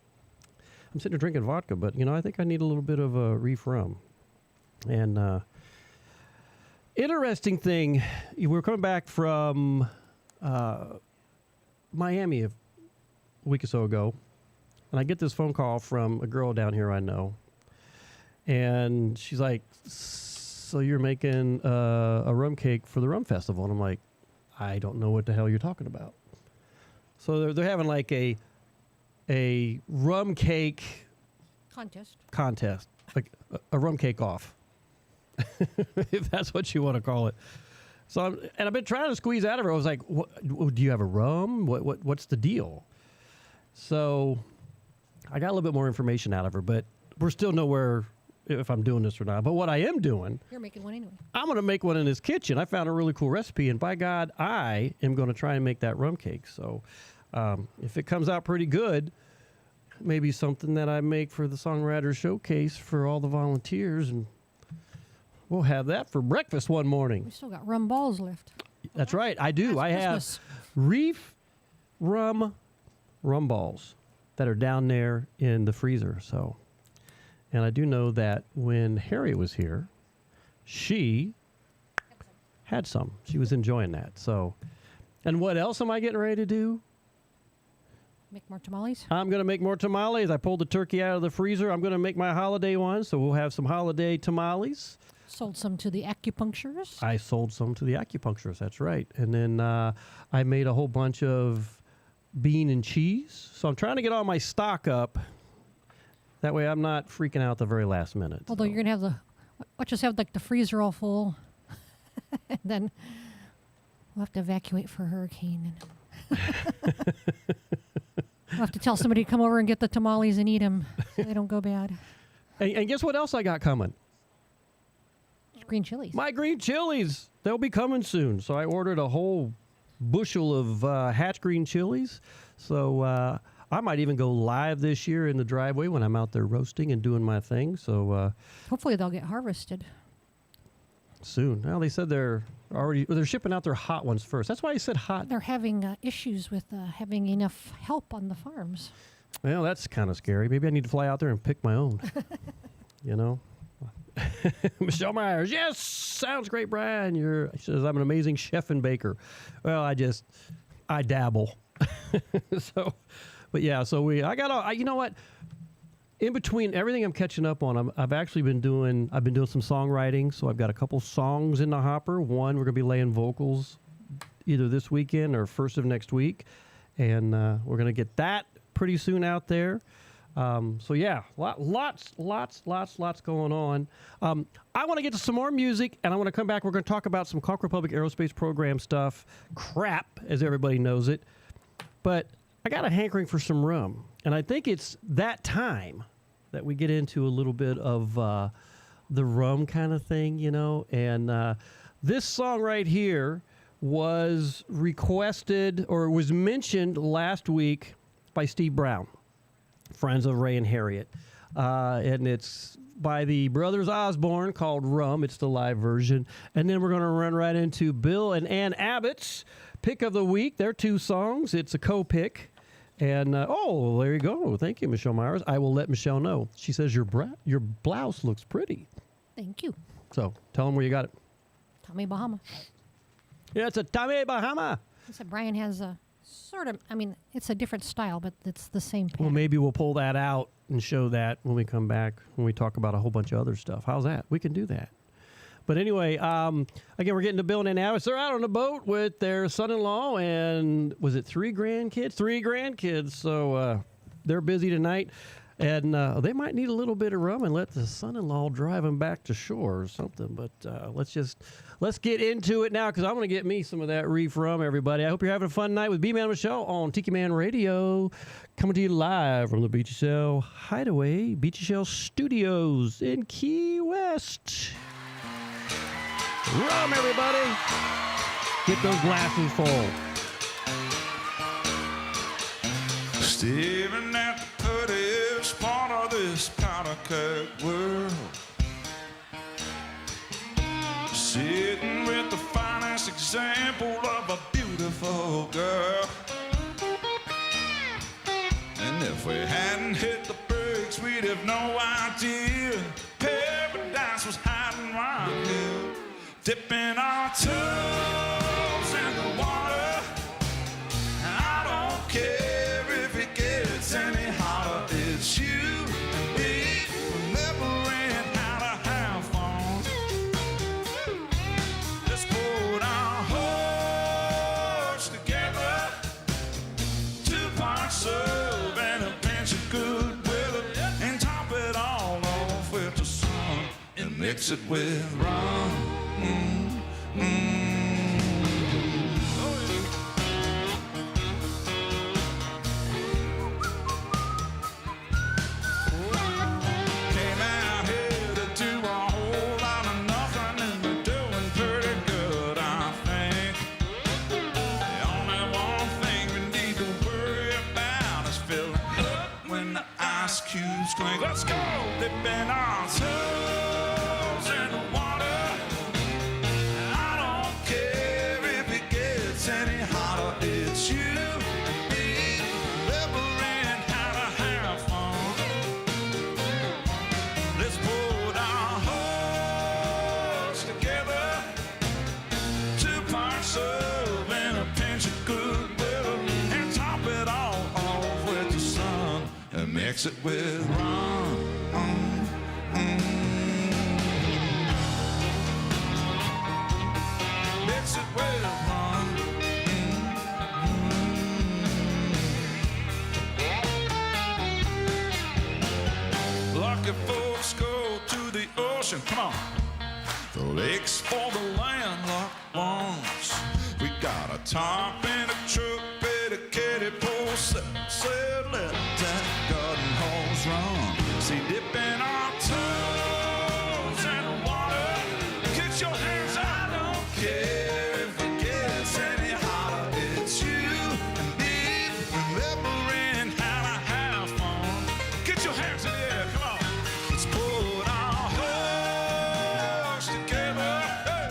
sitting there drinking vodka, but, I think I need a little bit of reef rum. And interesting thing, we were coming back from Miami a week or so ago. And I get this phone call from a girl down here I know. And she's like, so you're making a rum cake for the rum festival? And I'm like, I don't know what the hell you're talking about. So they're having like a rum cake contest, like a rum cake off, if that's what you want to call it. So I've been trying to squeeze out of her. I was like, do you have a rum? What's the deal? So I got a little bit more information out of her, but we're still nowhere if I'm doing this or not. But what I am doing, you're making one anyway. I'm going to make one in this kitchen. I found a really cool recipe, and by God, I am going to try and make that rum cake. So if it comes out pretty good, maybe something that I make for the Songwriter Showcase for all the volunteers, and we'll have that for breakfast one morning. We still got rum balls left. That's right. I do. I have reef rum balls that are down there in the freezer. So, and I do know that when Harriet was here, she had some. She was enjoying that. So, and what else am I getting ready to do? Make more tamales? I'm going to make more tamales. I pulled the turkey out of the freezer. I'm going to make my holiday one, so we'll have some holiday tamales. Sold some to the acupuncturist? I sold some to the acupuncturist, that's right. And then I made a whole bunch of bean and cheese. So I'm trying to get all my stock up. That way I'm not freaking out the very last minute. Although you're going to have let's just have like the freezer all full. And then we'll have to evacuate for a hurricane. We'll have to tell somebody to come over and get the tamales and eat them so they don't go bad. And guess what else I got coming? Green chilies. My green chilies. They'll be coming soon. So I ordered a whole bushel of Hatch green chilies. So I might even go live this year in the driveway when I'm out there roasting and doing my thing. So hopefully they'll get harvested soon. Well, they said they're shipping out their hot ones first. That's why I said hot. They're having issues with having enough help on the farms. Well, that's kind of scary. Maybe I need to fly out there and pick my own. You know? Michelle Myers, yes, sounds great, Brian. She says I'm an amazing chef and baker. Well, I dabble. So, but yeah, so you know what? In between everything I'm catching up on, I've been doing some songwriting. So I've got a couple songs in the hopper. One, we're gonna be laying vocals either this weekend or first of next week, and we're gonna get that pretty soon out there. So yeah, lots going on. I want to get to some more music, and I want to come back. We're going to talk about some Conch Republic Aerospace Program stuff. Crap, as everybody knows it. But I got a hankering for some rum, and I think it's that time that we get into a little bit of the rum kind of thing, you know. And this song right here was requested or was mentioned last week by Steve Brown, friends of Ray and Harriet. And it's by the Brothers Osborne called Rum. It's the live version. And then we're going to run right into Bill and Ann Abbott's Pick of the Week. They're two songs. It's a co-pick. And, there you go. Thank you, Michelle Myers. I will let Michelle know. She says your blouse looks pretty. Thank you. So tell them where you got it. Tommy Bahama. Yeah, it's a Tommy Bahama. I said Brian has a sort of, it's a different style, but it's the same pattern. Well, maybe we'll pull that out and show that when we come back, when we talk about a whole bunch of other stuff. How's that? We can do that. But anyway, again, we're getting to Bill and Ann Abbott's. They're out on the boat with their son-in-law and, was it 3 grandkids? 3 grandkids. So they're busy tonight. And they might need a little bit of rum and let the son-in-law drive them back to shore or something. But let's get into it now, because I'm going to get me some of that reef rum, everybody. I hope you're having a fun night with B-Man and Michelle on Tiki Man Radio, coming to you live from the Beechy Shell Hideaway, Beechy Shell Studios in Key West. Rum, everybody. Get those glasses full. Staring at the prettiest part of this powder keg world, sitting with the finest example of a beautiful girl. And if we hadn't hit the brakes, we'd have no idea paradise was hiding right here, dipping our toes in the water. I don't care if it gets any hotter. mix it with rum. Came out here to do a whole lot of nothing, and we're doing pretty good, I think. The only one thing we need to worry about is filling up when the ice cubes clink. Let's go, dipping our toes in the water. I don't care if it gets any hotter. It's you and me, remembering how to have fun. Let's put our hearts together, 2 parts of and a pinch of goodwill, and top it all off with the sun, and mix it with rum. Mix it with rum. Lucky folks go to the ocean. Come on. The lakes for the landlocked ones. We got a top and a truck, dedicated post. Said let that garden hose run. See, dipping our toes in the water. Get your hands out. I don't care if it gets any hotter. It's you and me, remembering how to have fun. Get your hands in the air, come on. Let's put our hearts together. Hey.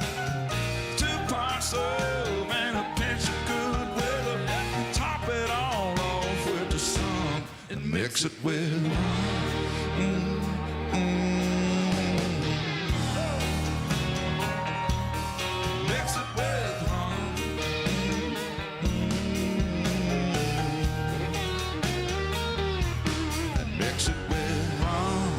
2 parts of and a pinch of goodwill, and top it all off with the sun, and mix it with rum. Mix it with rum. And mix it with rum.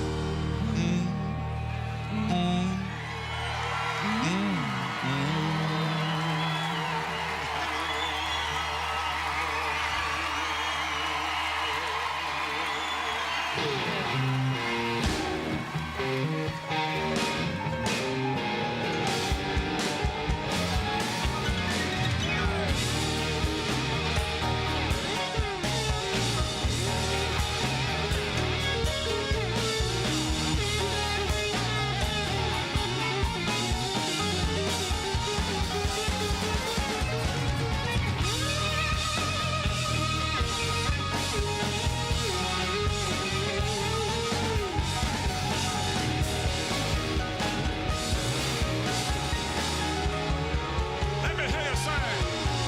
Let me hear you sing.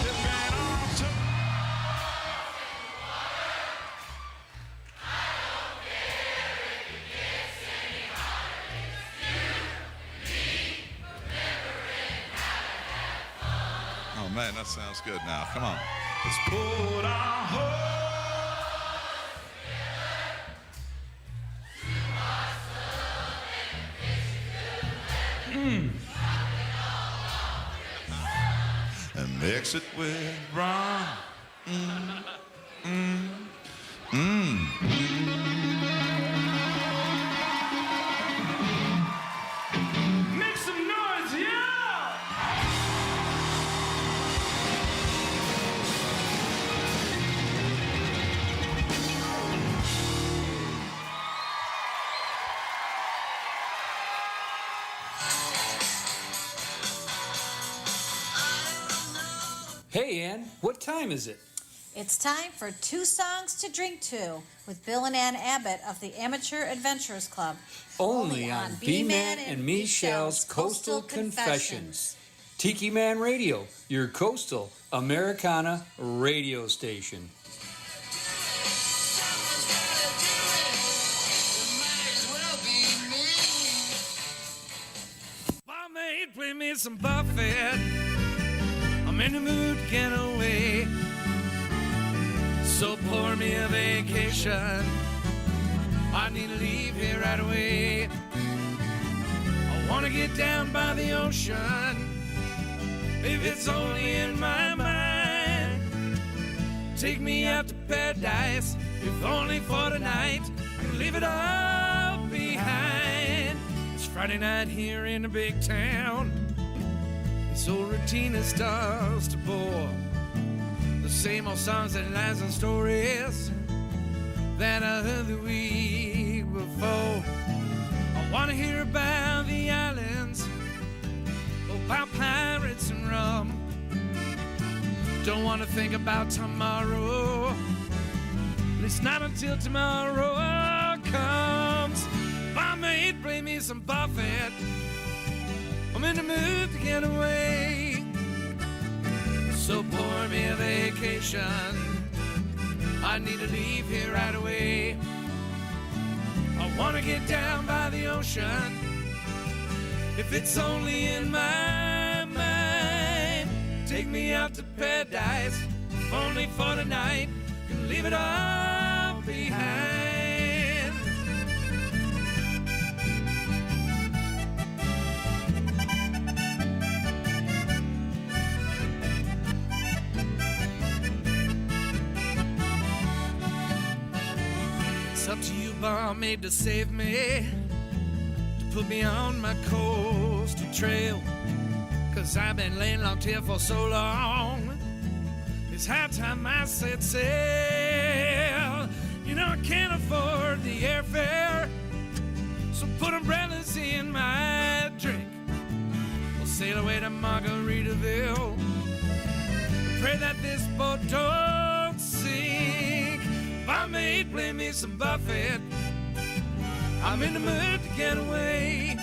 Dipping our toes. Oh man, that sounds good now. Come on. Let's put our hearts and mix it with rum. Make some noise, yeah! Hey, Ann, what time is it? It's time for 2 songs to drink to with Bill and Ann Abbott of the Amateur Adventurers Club. Only on B-Man and Me Shell's Coastal Confessions. Tiki Man Radio, your coastal Americana radio station. Barmaid, play me some Buffett. I'm in the mood to get away. So pour me a vacation. I need to leave here right away. I want to get down by the ocean. If it's only in my mind. Take me out to paradise. If only for tonight. I can leave it all behind. It's Friday night here in the big town. This old routine starts to bore. The same old songs and lies and stories that I heard the week before. I want to hear about the islands, about pirates and rum. Don't want to think about tomorrow, but it's not until tomorrow comes. My mate, play me some Buffett. I'm in the mood to get away, so pour me a vacation. I need to leave here right away. I want to get down by the ocean, if it's only in my mind. Take me out to paradise, if only for the night. Can leave it all behind. It's up to you, barmaid, to save me, to put me on my coastal trail. 'Cause I've been laying locked here for so long, it's high time I set sail. You know I can't afford the airfare, so put umbrellas in my drink. We'll sail away to Margaritaville, pray that this boat don't sink. Barmaid, play me some Buffett, I'm in the mood to get away,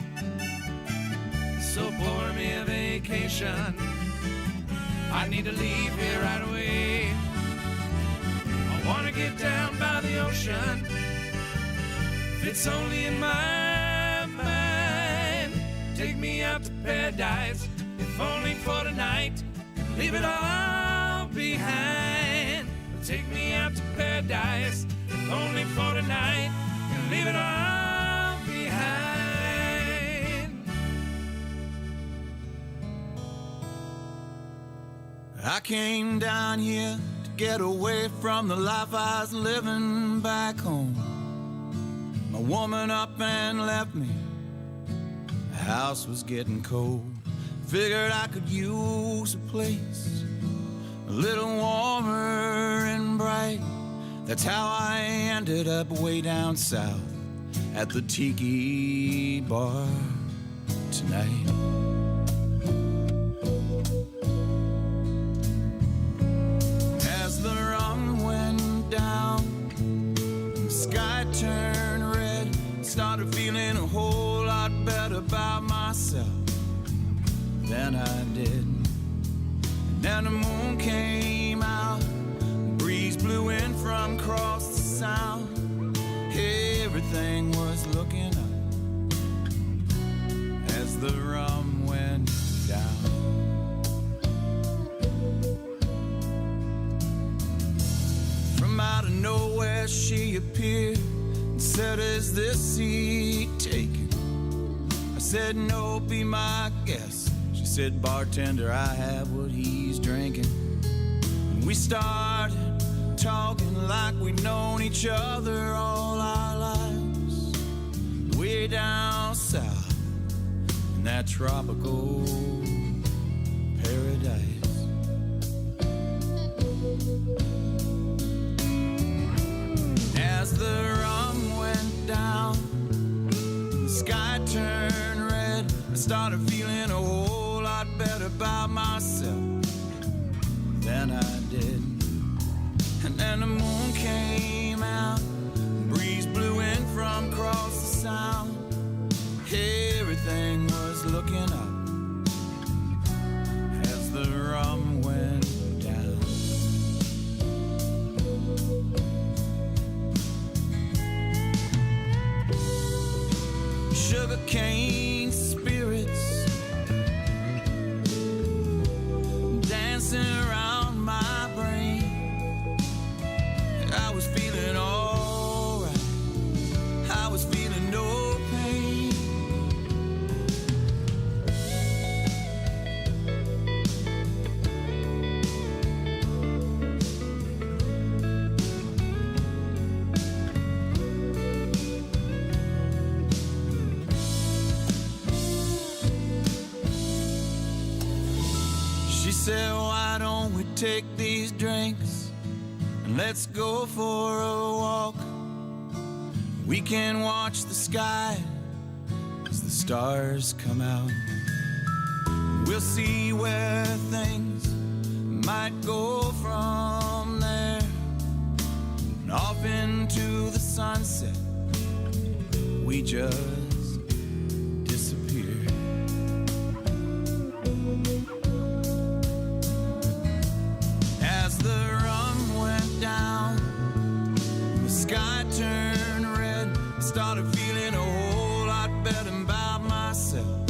so pour me a vacation. I need to leave here right away. I want to get down by the ocean, if it's only in my mind. Take me out to paradise, if only for the night. Leave it all behind. Take me out to paradise, if only for the night. Leave it all behind. I came down here to get away from the life I was living back home. My woman up and left me, the house was getting cold. Figured I could use a place a little warmer and bright. That's how I ended up way down south at the Tiki Bar tonight. As the rum went down, the sky turned red, started feeling a whole lot better about myself than I did. And then the moon came out, breeze blew in from across the sound. Everything was looking up as the rum went down. From out of nowhere she appeared and said, "Is this seat taken?" I said, "No, be my guest." She said, "Bartender, I have what he's drinking." And we started talking like we'd known each other all our lives, way down south in that tropical paradise. As the rum went down, the sky turned red, I started feeling a whole lot better about myself than I did. And then the moon came out, breeze blew in from across the sound. Everything was looking up as the rum went down. Sugar cane spirits dancing around my She said, why don't we take these drinks and let's go for a walk? We can watch the sky as the stars come out. We'll see where things might go from there. And off into the sunset, we just disappeared. As the rum went down, the sky turned red. I started feeling a whole lot better about myself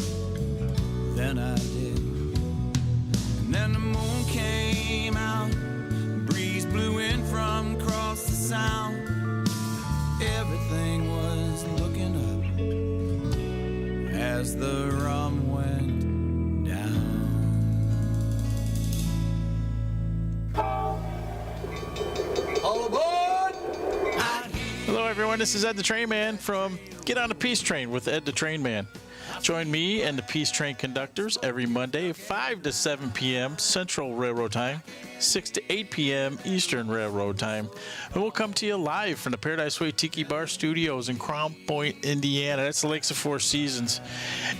than I did. And then the moon came out, the breeze blew in from across the sound. Everything was looking up as the rum went down. All aboard! Hello, everyone. This is Ed the Train Man from Get on the Peace Train with Ed the Train Man. Join me and the Peace Train conductors every Monday, 5 to 7 p.m. Central Railroad Time, 6 to 8 p.m. Eastern Railroad Time. And we'll come to you live from the Paradise Way Tiki Bar Studios in Crown Point, Indiana. That's the Lakes of Four Seasons.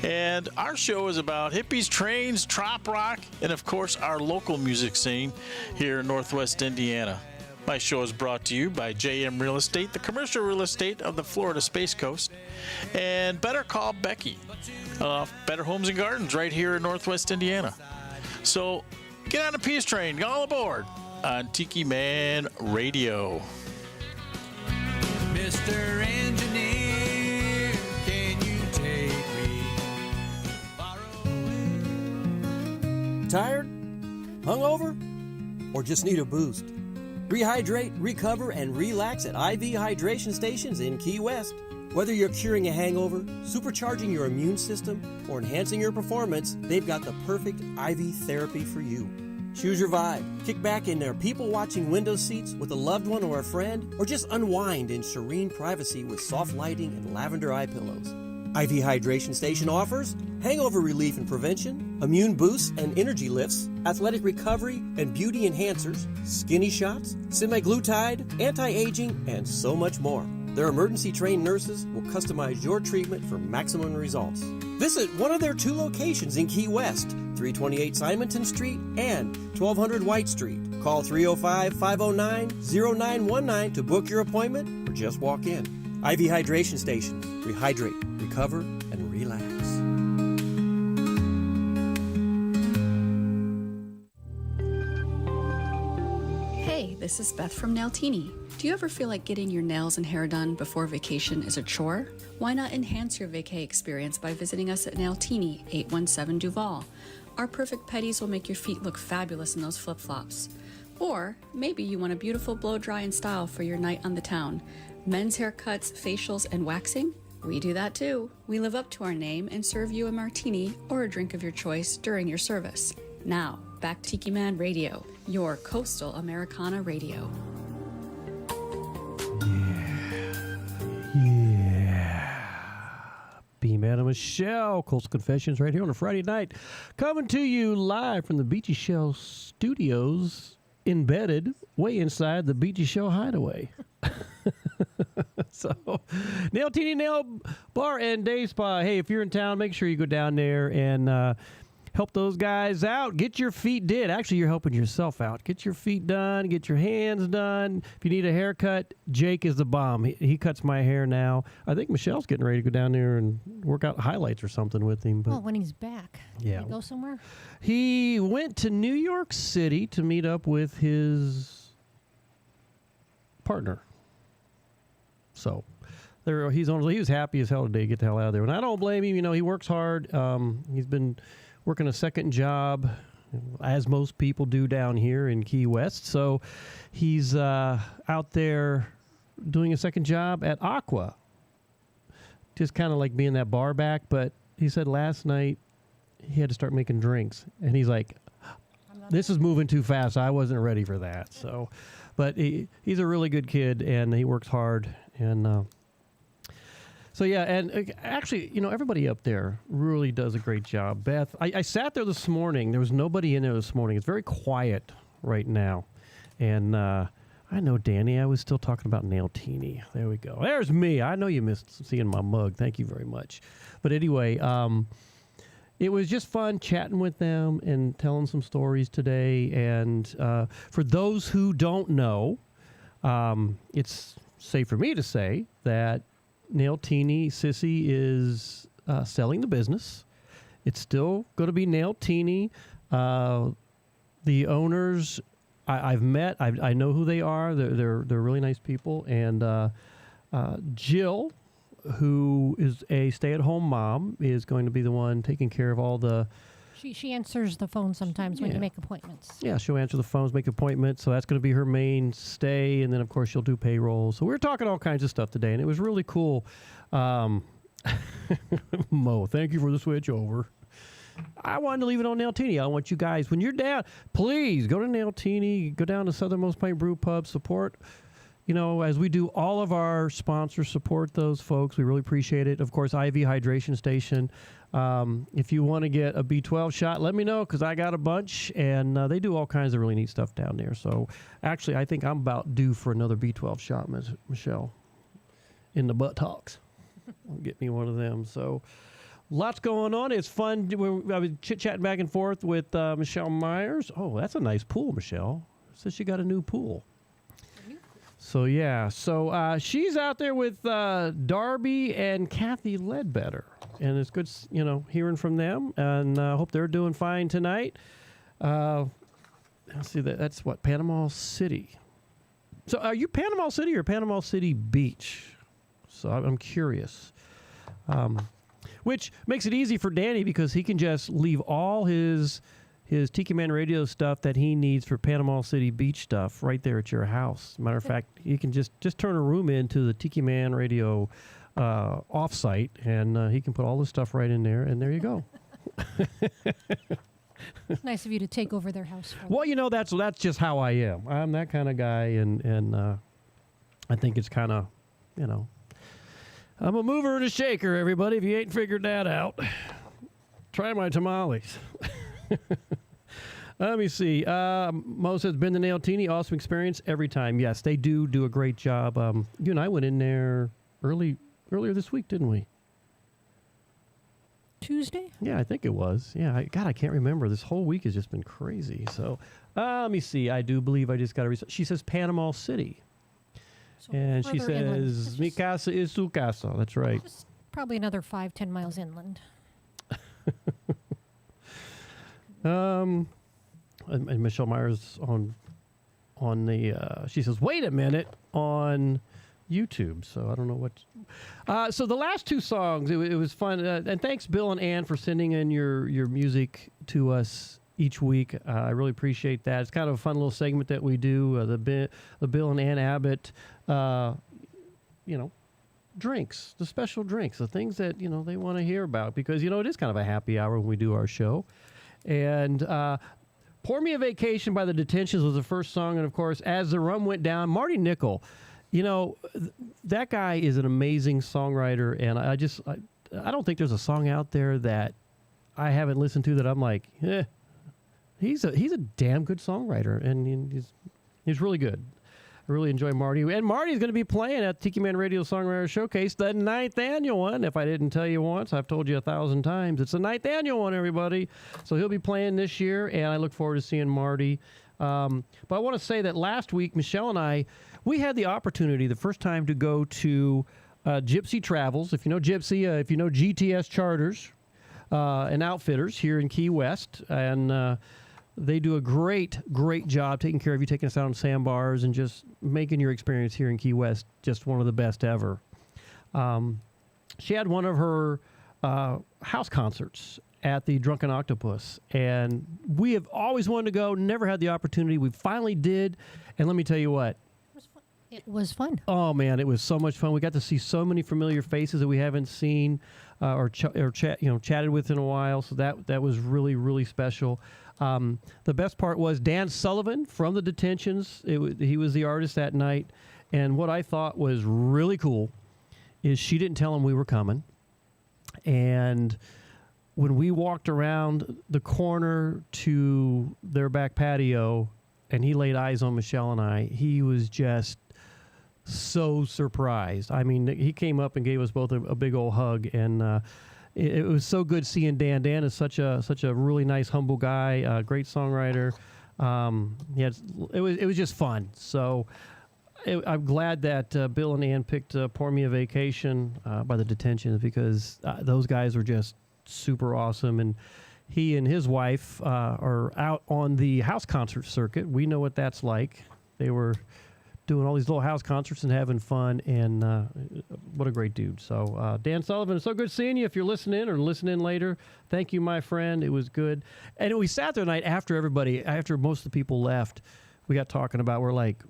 And our show is about hippies, trains, trop rock, and, of course, our local music scene here in Northwest Indiana. My show is brought to you by JM Real Estate, the commercial real estate of the Florida Space Coast, and Better Call Becky, Better Homes and Gardens right here in Northwest Indiana. So get on the Peace Train, all aboard on Tiki Man Radio. Mr. Engineer, can you take me? Tired? Hungover? Or just need a boost? Rehydrate, recover, and relax at IV Hydration Stations in Key West. Whether you're curing a hangover, supercharging your immune system, or enhancing your performance, they've got the perfect IV therapy for you. Choose your vibe. Kick back in their people-watching window seats with a loved one or a friend, or just unwind in serene privacy with soft lighting and lavender eye pillows. IV Hydration Station offers hangover relief and prevention, immune boosts and energy lifts, athletic recovery and beauty enhancers, skinny shots, semaglutide, anti-aging, and so much more. Their emergency-trained nurses will customize your treatment for maximum results. Visit one of their 2 locations in Key West, 328 Simonton Street and 1200 White Street. Call 305-509-0919 to book your appointment or just walk in. IV Hydration Station. Rehydrate, recover, and relax. Hey, this is Beth from Nailtini. Do you ever feel like getting your nails and hair done before vacation is a chore? Why not enhance your vacay experience by visiting us at Nailtini, 817 Duval. Our perfect petties will make your feet look fabulous in those flip-flops. Or maybe you want a beautiful blow dry and style for your night on the town. Men's haircuts, facials, and waxing? We do that too. We live up to our name and serve you a martini or a drink of your choice during your service. Now, back to Tiki Man Radio, your coastal Americana radio. B-Man and Michelle, Coastal Confessions right here on a Friday night. Coming to you live from the Beechy Shell Studios, embedded way inside the Beechy Shell Hideaway. So, Nailtini Nail Bar and Day Spa. Hey, if you're in town, make sure you go down there and help those guys out. Get your feet did. Actually, you're helping yourself out. Get your feet done. Get your hands done. If you need a haircut, Jake is the bomb. He cuts my hair now. I think Michelle's getting ready to go down there and work out highlights or something with him. But well, when he's back. Yeah. Did he go somewhere? He went to New York City to meet up with his partner. So he was happy as hell today to get the hell out of there. And I don't blame him. You know, he works hard. He's been working a second job, as most people do down here in Key West. So he's out there doing a second job at Aqua. Just kind of like being that bar back. But he said last night he had to start making drinks. And he's like, this is moving too fast. I wasn't ready for that. So, but he's a really good kid, and he works hard. And So yeah, and actually, everybody up there really does a great job. Beth, I sat there this morning. There was nobody in there this morning. It's very quiet right now. And I know, Danny, I was still talking about Nailtini. There we go. There's me. I know you missed seeing my mug. Thank you very much. But anyway, it was just fun chatting with them and telling some stories today. And for those who don't know, it's safe for me to say that Nailtini Sissy is selling the business. It's still going to be Nailtini. The owners I've met. I know who they are. They're really nice people. And Jill, who is a stay-at-home mom, is going to be the one taking care of all the. She answers the phone sometimes when you make appointments. Yeah, she'll answer the phones, make appointments. So that's going to be her main stay. And then, of course, she'll do payroll. So we were talking all kinds of stuff today, and it was really cool. Mo, thank you for the switch over. I wanted to leave it on Nailtini. I want you guys, when you're down, please go to Nailtini, go down to Southernmost Pint Brewpub, support. As we do all of our sponsors, support those folks. We really appreciate it. Of course, IV Hydration Station. If you want to get a B12 shot, let me know because I got a bunch, and they do all kinds of really neat stuff down there. So, actually, I think I'm about due for another B12 shot, Michelle, in the buttocks. Get me one of them. So, lots going on. It's fun. I was chit-chatting back and forth with Michelle Myers. Oh, that's a nice pool, Michelle. Says she got a new pool. So, yeah. So, she's out there with Darby and Kathy Ledbetter. And it's good, hearing from them. And I hope they're doing fine tonight. Let's see. That's what? Panama City. So, are you Panama City or Panama City Beach? So, I'm curious. Which makes it easy for Danny because he can just leave all his Tiki Man Radio stuff that he needs for Panama City Beach stuff right there at your house. Matter of fact, you can just turn a room into the Tiki Man Radio offsite, and he can put all the stuff right in there, and there you go. It's nice of you to take over their house. Well, that's just how I am. I'm that kind of guy, and I think it's kind of, I'm a mover and a shaker, everybody. If you ain't figured that out, try my tamales. Let me see. Mo says, been to Nailtini, awesome experience every time. Yes, they do a great job. You and I went in there earlier this week, didn't we? Tuesday? Yeah, I think it was. Yeah, I can't remember. This whole week has just been crazy. So, let me see. I do believe I just got a she says Panama City. So and she says, mi casa is su casa. That's right. Just probably another 5-10 miles inland. And Michelle Myers on the she says, wait a minute, on YouTube. So I don't know what. So the last two songs, it was fun. And thanks, Bill and Ann, for sending in your music to us each week. I really appreciate that. It's kind of a fun little segment that we do. The Bill and Ann Abbott, drinks, the special drinks, the things that, they want to hear about. Because, it is kind of a happy hour when we do our show. And Pour Me a Vacation by the Detentions was the first song. And, of course, As the Rum Went Down, Marty Nickel. That guy is an amazing songwriter. And I don't think there's a song out there that I haven't listened to that I'm like, he's a damn good songwriter. And he's really good. I really enjoy Marty. And Marty's going to be playing at Tiki Man Radio Songwriter Showcase, the 9th annual one. If I didn't tell you once, I've told you 1,000 times. It's the 9th annual one, everybody. So he'll be playing this year, and I look forward to seeing Marty. But I want to say that last week, Michelle and I, we had the opportunity the first time to go to Gypsy Travels. If you know Gypsy, if you know GTS Charters and Outfitters here in Key West. And they do a great job taking care of you, taking us out on sandbars, and just making your experience here in Key West just one of the best ever. She had one of her house concerts at the Drunken Octopus, and we have always wanted to go, never had the opportunity. We finally did, and let me tell you what. It was fun. Oh, man, it was so much fun. We got to see so many familiar faces that we haven't seen or chatted with in a while, so that was really, really special. The best part was Dan Sullivan from the Detentions. He was the artist that night. And what I thought was really cool is she didn't tell him we were coming. And when we walked around the corner to their back patio and he laid eyes on Michelle and I, he was just so surprised. I mean, he came up and gave us both a big old hug, and it was so good seeing Dan. Dan is such a really nice, humble guy, great songwriter. It was just fun. So I'm glad that Bill and Ann picked Pour Me a Vacation by the Detentions, because those guys are just super awesome. And he and his wife are out on the house concert circuit. We know what that's like. They were doing all these little house concerts and having fun, and what a great dude. So Dan Sullivan, it's so good seeing you. If you're listening or listening later, thank you, my friend. It was good. And we sat there tonight after most of the people left. We got talking about, we like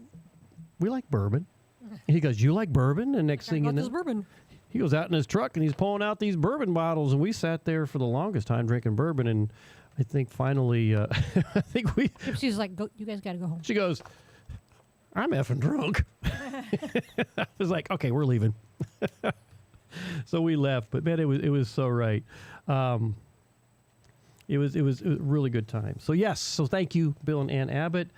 bourbon. And he goes, you like bourbon? And next thing you know, bourbon. He goes out in his truck and he's pulling out these bourbon bottles, and we sat there for the longest time drinking bourbon. And I think finally, She's like, you guys got to go home. She goes, I'm effing drunk. I was like, okay, we're leaving. So we left, but man, it was so right. It was a really good time. So yes, so thank you, Bill and Ann Abbott.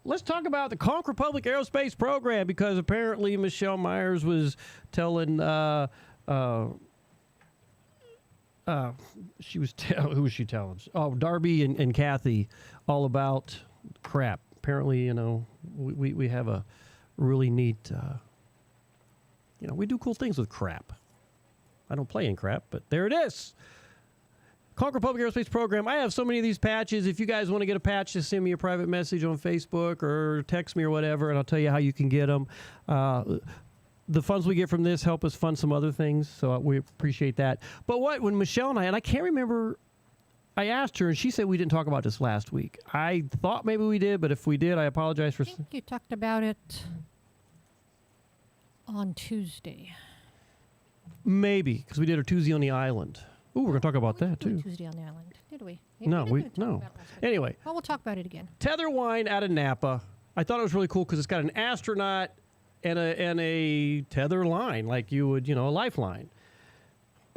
Let's talk about the Conch Republic Aerospace Program, because apparently Michelle Myers was telling who was she telling? Oh, Darby and Kathy all about crap. Apparently, we have a really neat, we do cool things with crap. I don't play in crap, but there it is. Conch Republic Aerospace Program. I have so many of these patches. If you guys want to get a patch, just send me a private message on Facebook or text me or whatever, and I'll tell you how you can get them. The funds we get from this help us fund some other things, so we appreciate that. But when Michelle and I can't remember, I asked her, and she said we didn't talk about this last week. I thought maybe we did, but if we did, I apologize for... I think you talked about it on Tuesday. Maybe, because we did our Tuesday on the Island. Ooh, we're going to talk about that, too. Tuesday on the Island, did we? No. Anyway. Well, we'll talk about it again. Tether wine out of Napa. I thought it was really cool because it's got an astronaut and a tether line, like you would, a lifeline.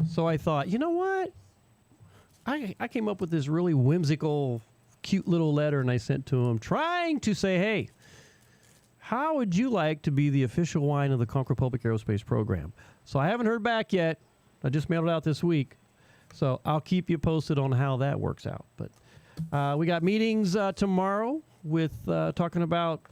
So I thought, you know what? I came up with this really whimsical, cute little letter, and I sent to him trying to say, hey, how would you like to be the official wine of the Conch Republic Aerospace Program? So I haven't heard back yet. I just mailed it out this week. So I'll keep you posted on how that works out. But we got meetings tomorrow with talking about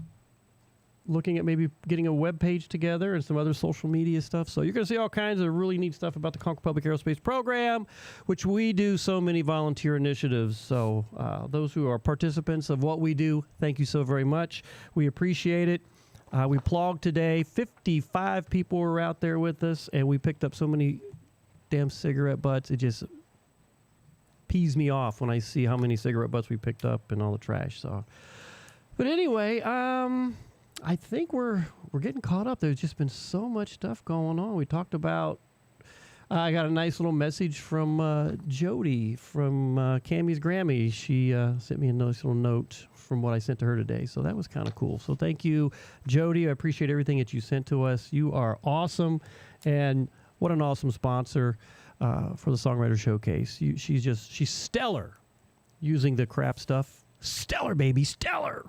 looking at maybe getting a web page together and some other social media stuff. So you're going to see all kinds of really neat stuff about the Conch Republic Aerospace Program, which we do so many volunteer initiatives. So those who are participants of what we do, thank you so very much. We appreciate it. We plogged today. 55 people were out there with us, and we picked up so many damn cigarette butts. It just pees me off when I see how many cigarette butts we picked up and all the trash. So, but anyway, I think we're getting caught up. There's just been so much stuff going on. We talked about. I got a nice little message from Jody from Cammy's Grammy. She sent me a nice little note from what I sent to her today. So that was kind of cool. So thank you, Jody. I appreciate everything that you sent to us. You are awesome, and what an awesome sponsor for the Songwriter Showcase. She's stellar using the crap stuff. Stellar, baby, stellar.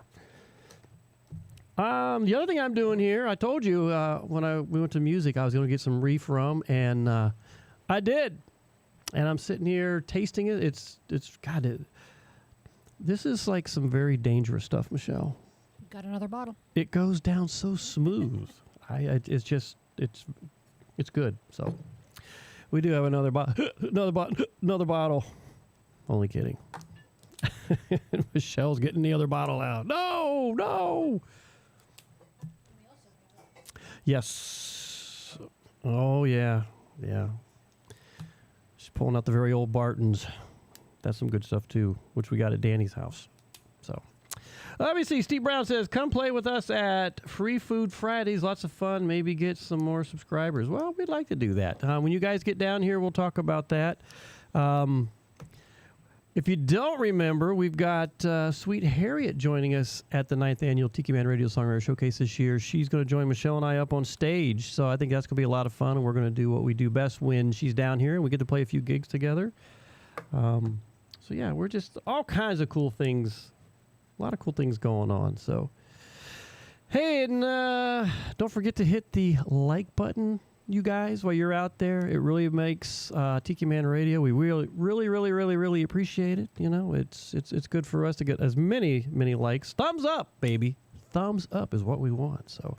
The other thing I'm doing here, I told you when we went to music, I was going to get some reef rum, and I did. And I'm sitting here tasting it. This is like some very dangerous stuff, Michelle. Got another bottle. It goes down so smooth. It's good. So we do have another bottle. Only kidding. Michelle's getting the other bottle out. No. Yes. Oh yeah. She's pulling out the very old Bartons. That's some good stuff too, which we got at Danny's house. So. Let me see. Steve Brown says, come play with us at Free Food Fridays. Lots of fun. Maybe get some more subscribers. Well, we'd like to do that. When you guys get down here, we'll talk about that. If you don't remember, we've got Sweet Harriet joining us at the 9th Annual Tiki Man Radio Songwriter Showcase this year. She's going to join Michelle and I up on stage, so I think that's going to be a lot of fun, and we're going to do what we do best when she's down here, and we get to play a few gigs together. So, yeah, we're just all kinds of cool things, a lot of cool things going on. So, hey, and don't forget to hit the like button, you guys, while you're out there. It really makes Tiki Man Radio. We really appreciate it. You know, it's good for us to get as many likes. Thumbs up, baby. Thumbs up is what we want. So,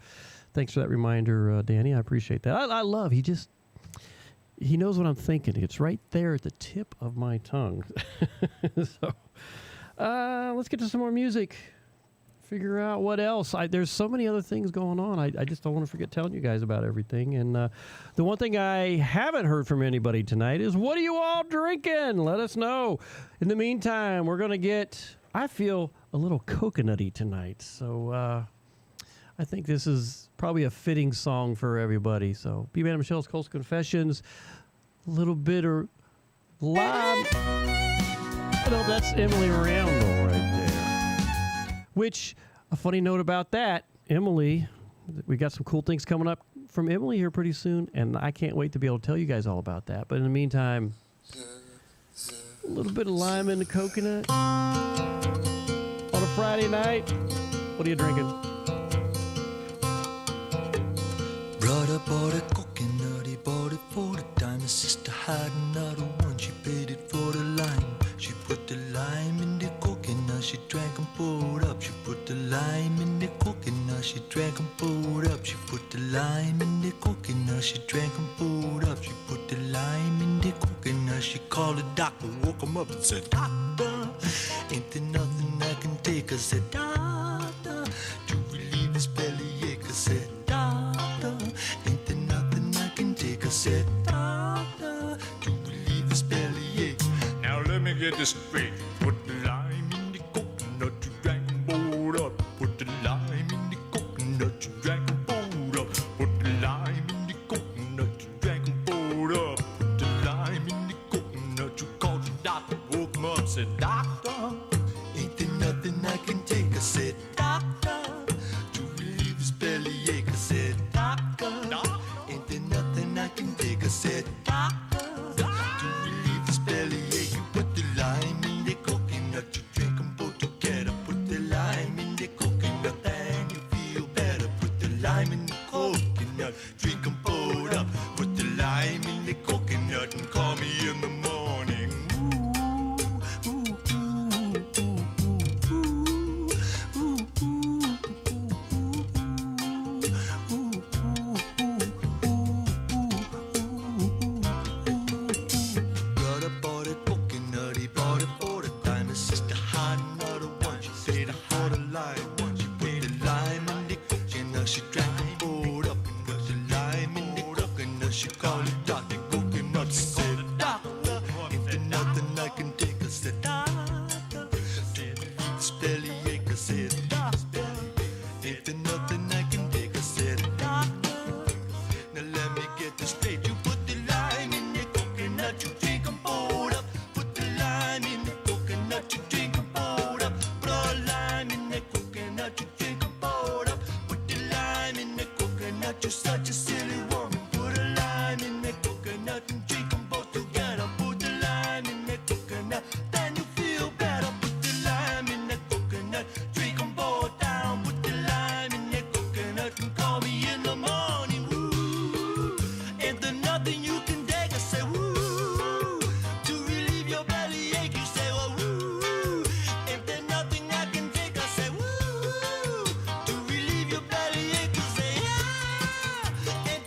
thanks for that reminder, Danny. I appreciate that. I love. He knows what I'm thinking. It's right there at the tip of my tongue. So, let's get to some more music. Figure out what else. There's so many other things going on. I just don't want to forget telling you guys about everything. And the one thing I haven't heard from anybody tonight is, what are you all drinking? Let us know. In the meantime, we're going to get, I feel, a little coconutty tonight. So I think this is probably a fitting song for everybody. So B-Man and Michelle's Coastal Confessions, a little bit of lime. No, that's Emily Randall right there. Which, a funny note about that, Emily, we got some cool things coming up from Emily here pretty soon, and I can't wait to be able to tell you guys all about that. But in the meantime, a little bit of lime in the coconut on a Friday night. What are you drinking? Brother bought a coconut, he bought it for the dime. His sister had another one, she paid it for the lime. She put the lime in the coconut, she drank and poured up. She put the lime in the coconut, she drank and poured up. She put the lime in the coconut, she drank and poured up. She put the lime in the coconut, she called the doctor, woke him up and said, "Doctor, ain't there nothing I can take?" I said, "Doctor, to relieve his bellyache." I said, "Doctor, ain't there nothing I can take?" I said, "Doctor, to relieve his bellyache." Now let me get this straight. Put the lime in the coconut, you drank and poured up. Put the lime in the coconut, you drank and poured up. Put the lime in the coconut, you drank and poured up. Put the lime in the coconut, you called your doctor, woke him up, said, "Doctor, ain't there nothing I can take?" I said, "Doctor, to relieve his bellyache." I said, "Doctor, ain't there nothing I can take?" I said, "Doctor, to relieve his bellyache." You put the lime in the coconut, you drink them both together. Put the lime in the coconut and you feel better. Put the lime in the coconut, drink them both up. Put the lime in the coconut and call me in the morning. Brother bought a coconut, he bought it for the dime. His sister had another one, she paid it for the lime. She put the lime in the coconut, she drank and poured up. Put the lime in the coconut, she called it Dr. Coconut. She said, "Doctor, ain't there nothing I can take?" I said, "Doctor, to relieve his bellyache." I said, "Doctor, ain't there nothing I can take?" I said, "Doctor, now let me get this straight. You put the lime in the coconut, you drink and poured up. Put the lime in the coconut, you drink and poured up. Put a lime in the coconut, you drink and poured up. Put the lime in the coconut, you're such a silly woman. Put a lime in the coconut and drink them both together. Put the lime in the coconut, then you feel better. Put the lime in the coconut, drink them both down. Put the lime in the coconut and call me in the morning. Woo, ain't there nothing you can take? I say, woo, to relieve your bellyache. You say, well, woo, ain't there nothing I can take? I say, woo, to relieve your bellyache. You say, yeah, ain't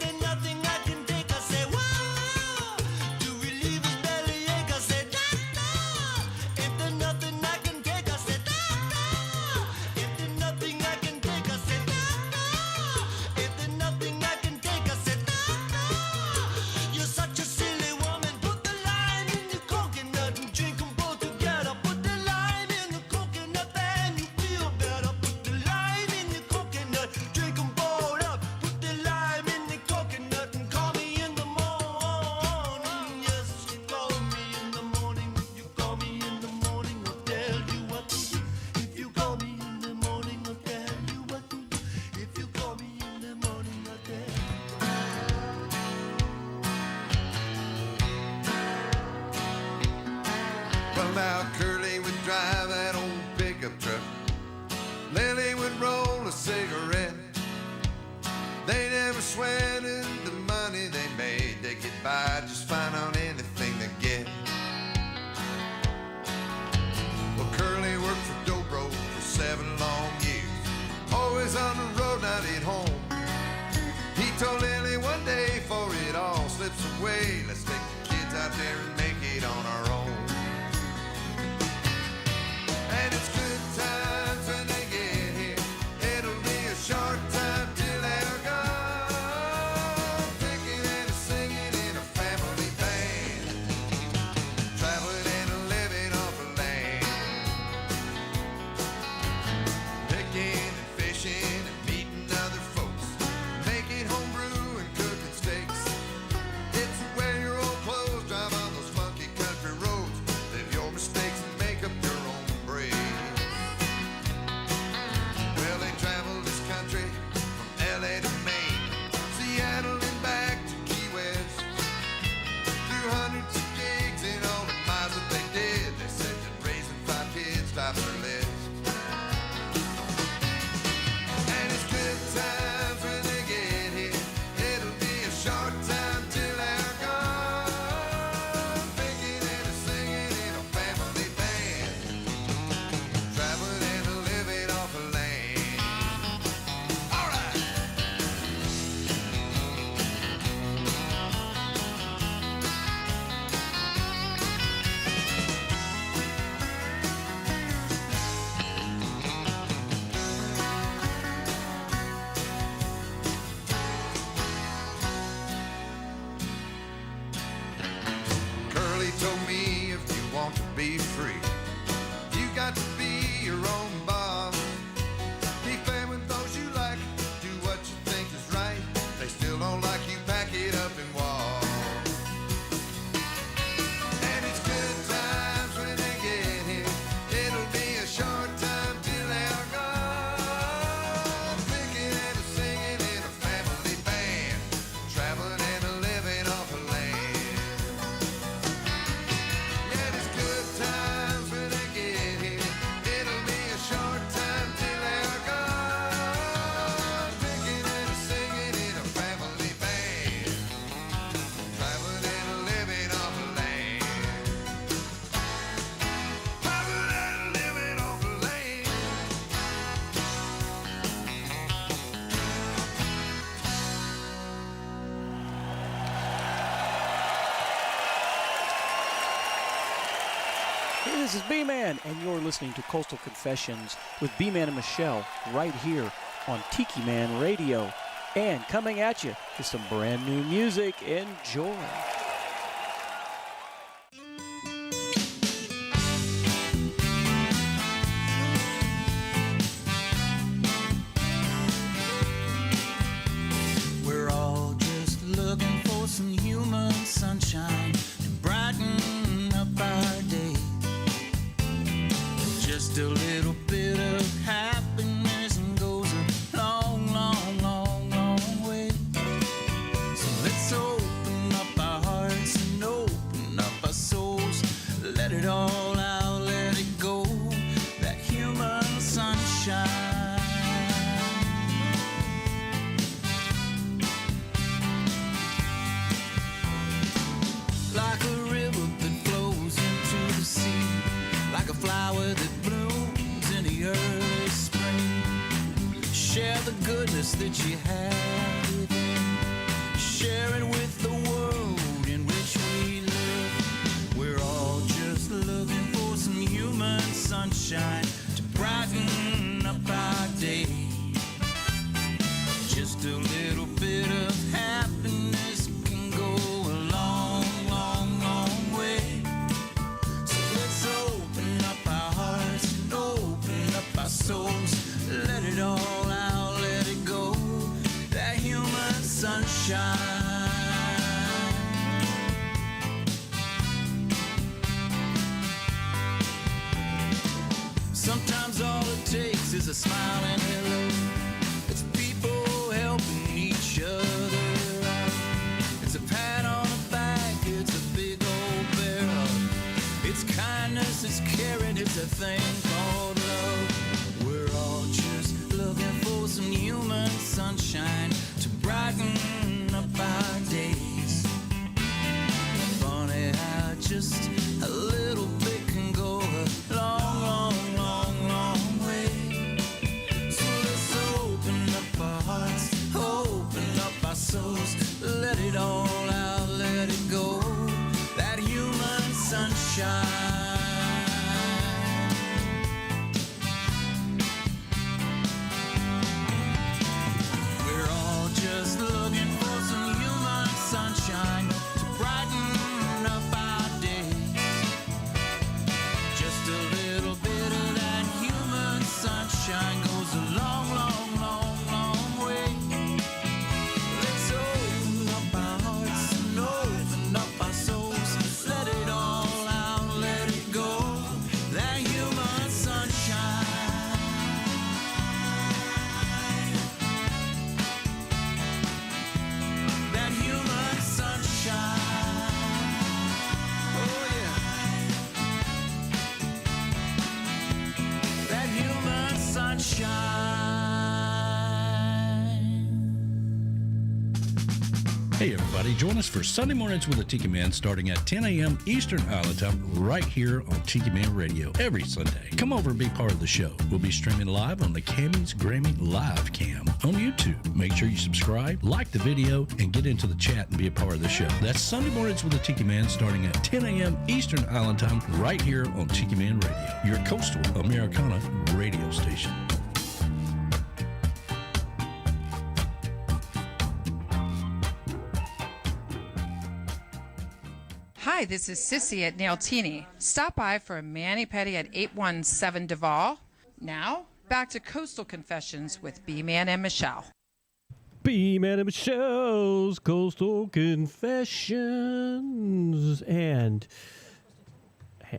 sweat and the money they made, they get by just fine on anything they get. Well, Curly worked for Dobro for 7 long years, always on the road, not at home. He told Ellie one day, before it all slips away, let's take the kids out there and make it on our own. And it's good times when they get here, it'll be a short time till they're gone. Picking and singing in a family band, traveling and living off the land. Picking and fishing and meeting other folks, making homebrew and cooking steaks. It's wear your old clothes, drive on those funky country roads, live your mistakes and make up your own breaks. Well, they travel this country from LA to Maine, Seattle and back to Key West, through hundreds of gigs and all the miles that they did. They said that raising 5 kids tops their list. And it's good times when they get here, it'll be a short time till they're gone. Picking and singing in a family band, traveling and living off the land. All right. Curly told me if you want to be free, you got to be your own boss. Be fair with those you like, do what you think is right. They still don't like you, pack it up and walk. And it's good times when they get here, it'll be a short time till they're gone. Picking and singing in a family band, traveling and living off the land. Yeah, it's good times when they get here, it'll be a short time till they're gone. Picking and singing in a family band, traveling and living off the land. Traveling and living off the land. Hey, this is B-Man, and you're listening to Coastal Confessions with B-Man and Michelle right here on Tiki Man Radio. And coming at you with some brand new music. Enjoy. We're all just looking for some human sunshine to brighten up our day. Just a little bit of happiness and goes a long, long, long, long way. So let's open up our hearts and open up our souls. Let it all out, let it go. That human sunshine. Like a river that flows into the sea, like a flower that blooms in the early spring. Share the goodness that you have within. Share it with the world in which we live. We're all just looking for some human sunshine to brighten up our day. Just a little bit of happiness can go a long, long, long way. So let's open up our hearts and open up our souls. Let it all out, let it go. That human sunshine. Sometimes all it takes is a smile and hello. It's people helping each other out. It's a pat on the back, it's a big old bear hug. It's kindness, it's caring, it's a thing called love. We're all just looking for some human sunshine to brighten Hey everybody, join us for Sunday Mornings with the Tiki Man starting at 10 a.m. Eastern Island Time right here on Tiki Man Radio every Sunday. Come over and be part of the show. We'll be streaming live on the Cammy's Grammy Live Cam on YouTube. Make sure you subscribe, like the video, and get into the chat and be a part of the show. That's Sunday Mornings with the Tiki Man starting at 10 a.m. Eastern Island Time right here on Tiki Man Radio, your coastal Americana radio station. Hi, this is Sissy at Nailtini. Stop by for a mani-pedi at 817 Duval. Now, back to Coastal Confessions with B-Man and Michelle. B-Man and Michelle's Coastal Confessions. And,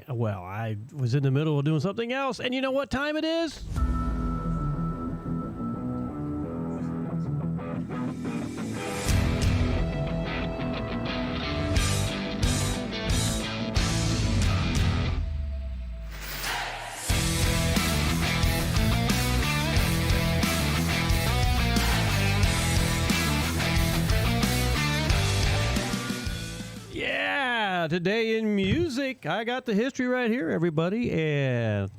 well, I was in the middle of doing something else. And you know what time it is? Today in music, I got the history right here, everybody, and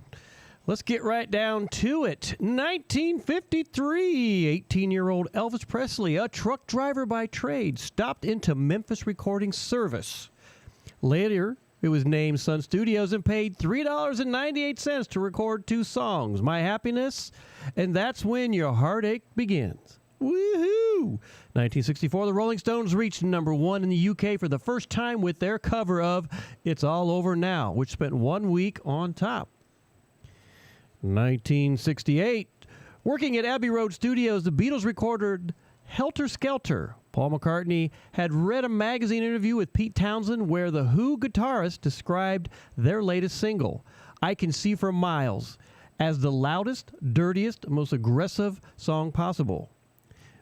let's get right down to it. 1953, 18-year-old Elvis Presley, a truck driver by trade, stopped into Memphis recording service. Later, it was named Sun Studios and paid $3.98 to record 2 songs, My Happiness, and That's When Your Heartache Begins. Woohoo! 1964, the Rolling Stones reached #1 in the UK for the first time with their cover of It's All Over Now, which spent 1 week on top. 1968, working at Abbey Road Studios, the Beatles recorded Helter Skelter. Paul McCartney had read a magazine interview with Pete Townsend where the Who guitarist described their latest single, I Can See for Miles, as the loudest, dirtiest, most aggressive song possible.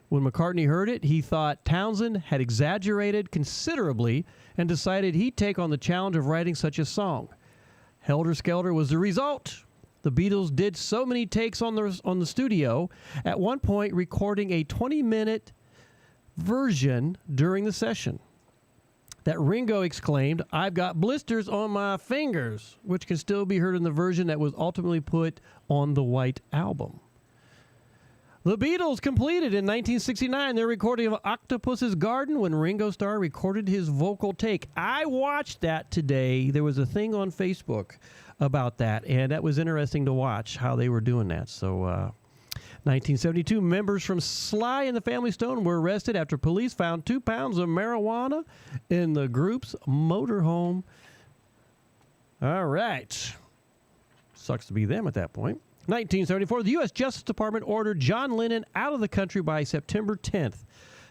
When McCartney heard it, he thought Townsend had exaggerated considerably and decided he'd take on the challenge of writing such a song. Helter Skelter was the result. The Beatles did so many takes on the studio, at one point recording a 20-minute version during the session, that Ringo exclaimed, I've got blisters on my fingers, which can still be heard in the version that was ultimately put on the White Album. The Beatles completed in 1969 their recording of Octopus's Garden when Ringo Starr recorded his vocal take. I watched that today. There was a thing on Facebook about that, and that was interesting to watch how they were doing that. So, 1972, members from Sly and the Family Stone were arrested after police found 2 pounds of marijuana in the group's motorhome. All right. Sucks to be them at that point. 1974, the U.S. Justice Department ordered John Lennon out of the country by September 10th.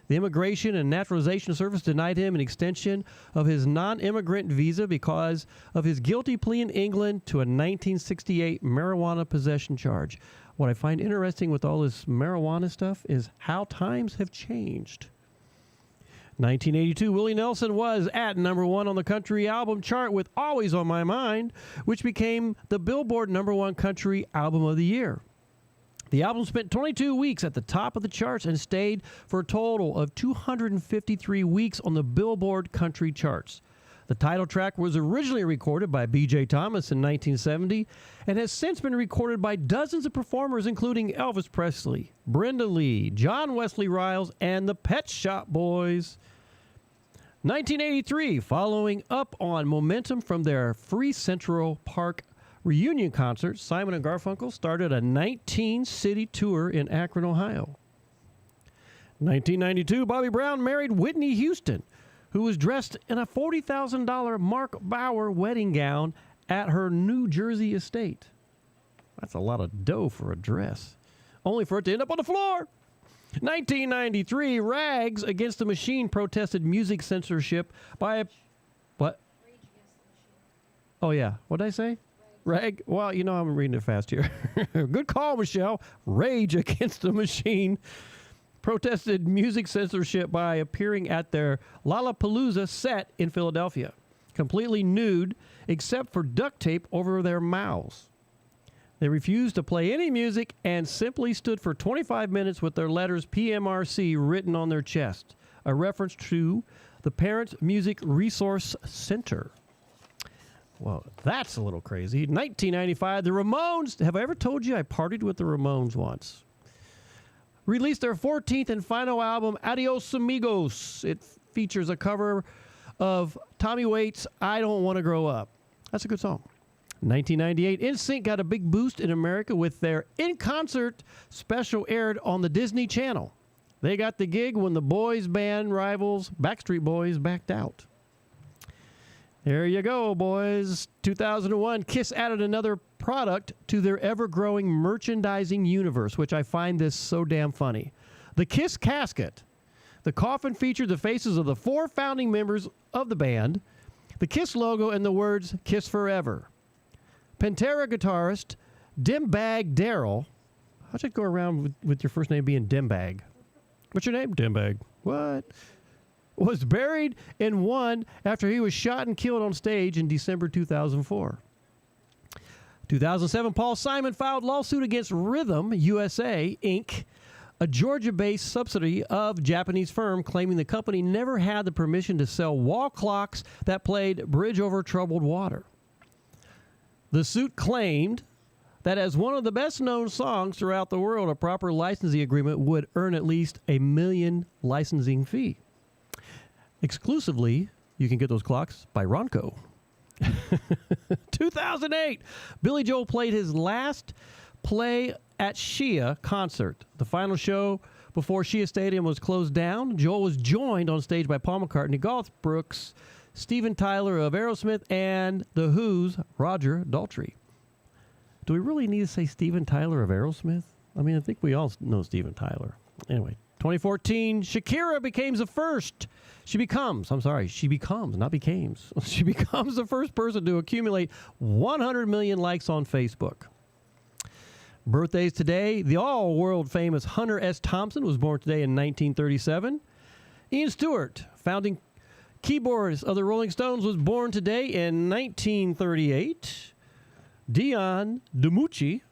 The Immigration and Naturalization Service denied him an extension of his non-immigrant visa because of his guilty plea in England to a 1968 marijuana possession charge. What I find interesting with all this marijuana stuff is how times have changed. 1982, Willie Nelson was at #1 on the country album chart with Always on My Mind, which became the Billboard #1 country album of the year. The album spent 22 weeks at the top of the charts and stayed for a total of 253 weeks on the Billboard country charts. The title track was originally recorded by B.J. Thomas in 1970 and has since been recorded by dozens of performers including Elvis Presley, Brenda Lee, John Wesley Riles, and the Pet Shop Boys. 1983, following up on momentum from their Free Central Park reunion concert, Simon & Garfunkel started a 19-city tour in Akron, Ohio. 1992, Bobby Brown married Whitney Houston, who was dressed in a $40,000 Mark Bauer wedding gown at her New Jersey estate. That's a lot of dough for a dress, only for it to end up on the floor. 1993, Rags Against the Machine protested music censorship by a... What? Oh, yeah. What did I say? Rag? Well, you know I'm reading it fast here. Good call, Michelle. Rage Against the Machine protested music censorship by appearing at their Lollapalooza set in Philadelphia, completely nude except for duct tape over their mouths. They refused to play any music and simply stood for 25 minutes with their letters PMRC written on their chest. a reference to the Parents Music Resource Center. Well, that's a little crazy. 1995, the Ramones. Have I ever told you I partied with the Ramones once? Released their 14th and final album, Adios Amigos. It features a cover of Tommy Waits' I Don't Want to Grow Up. That's a good song. 1998, NSYNC got a big boost in America with their in-concert special aired on the Disney Channel. They got the gig when the boys band rivals Backstreet Boys backed out. There you go, boys. 2001, Kiss added another product to their ever-growing merchandising universe, which I find this so damn funny. The Kiss casket. The coffin featured the faces of the 4 founding members of the band, the Kiss logo, and the words, Kiss Forever. Pantera guitarist Dimbag Darrell. How'd you go around with your first name being Dimbag? What's your name? Dimbag. What? Was buried in one after he was shot and killed on stage in December 2004. 2007, Paul Simon filed lawsuit against Rhythm USA, Inc., a Georgia-based subsidiary of Japanese firm, claiming the company never had the permission to sell wall clocks that played Bridge Over Troubled Water. The suit claimed that as one of the best-known songs throughout the world, a proper licensing agreement would earn at least $1 million licensing fee. Exclusively, you can get those clocks by Ronco. 2008, Billy Joel played his last play at Shea concert. The final show before Shea Stadium was closed down. Joel was joined on stage by Paul McCartney, Garth Brooks, Steven Tyler of Aerosmith, and The Who's Roger Daltrey. Do we really need to say Steven Tyler of Aerosmith? I mean, I think we all know Steven Tyler. Anyway, 2014, Shakira becomes the first. She becomes the first person to accumulate 100 million likes on Facebook. Birthdays today, the all-world famous Hunter S. Thompson was born today in 1937. Ian Stewart, founding keyboardist of the Rolling Stones, was born today in 1938. Dion DiMucci,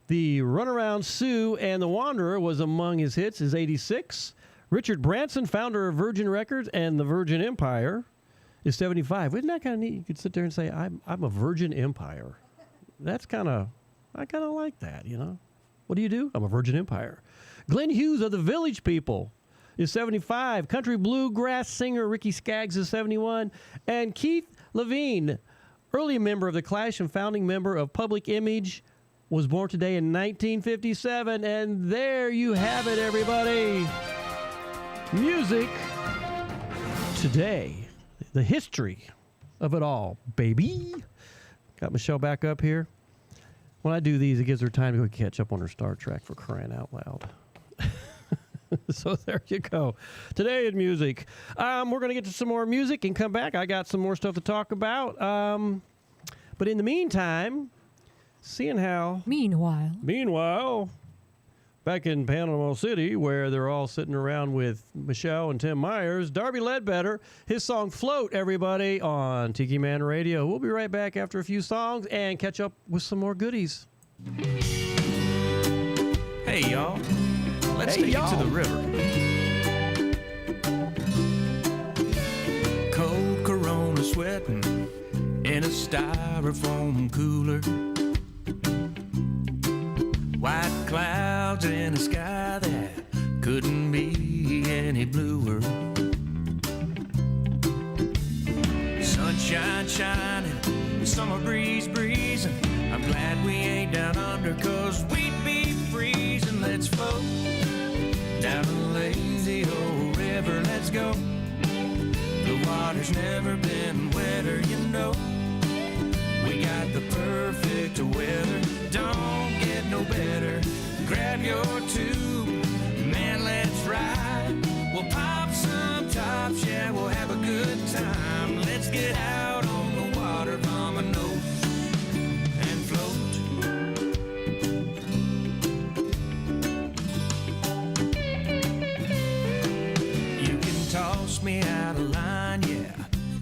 the Runaround Sue and the Wanderer was among his hits, is 86. Richard Branson, founder of Virgin Records and the Virgin Empire, is 75. Isn't that kind of neat? You could sit there and say, I'm a Virgin Empire. That's I kind of like that, you know. What do? I'm a Virgin Empire. Glenn Hughes of the Village People is 75. Country bluegrass singer Ricky Skaggs is 71. And Keith Levine, early member of The Clash and founding member of Public Image, was born today in 1957. And there you have it, everybody. Music today. The history of it all, baby. Got Michelle back up here. When I do these, it gives her time to go catch up on her Star Trek, for crying out loud. So there you go. Today in music. We're going to get to some more music and come back. I got some more stuff to talk about. But in the meantime, seeing how... Meanwhile, back in Panama City, where they're all sitting around with Michelle and Tim Myers, Darby Ledbetter, his song Float, everybody, on Tiki Man Radio. We'll be right back after a few songs and catch up with some more goodies. Hey, y'all. Let's take it to the river. Cold Corona sweating in a styrofoam cooler. White clouds in a sky that couldn't be any bluer. Sunshine shining, summer breeze breezing. I'm glad we ain't down under, 'cause we'd be freezing. Let's float down a lazy old river, let's go. The water's never been wetter, you know. We got the perfect weather, don't get no better. Grab your tube, man, let's ride. We'll pop some tops, yeah, we'll have a good time. Let's get out on the water, vamonos, and float. You can toss me out of line, yeah,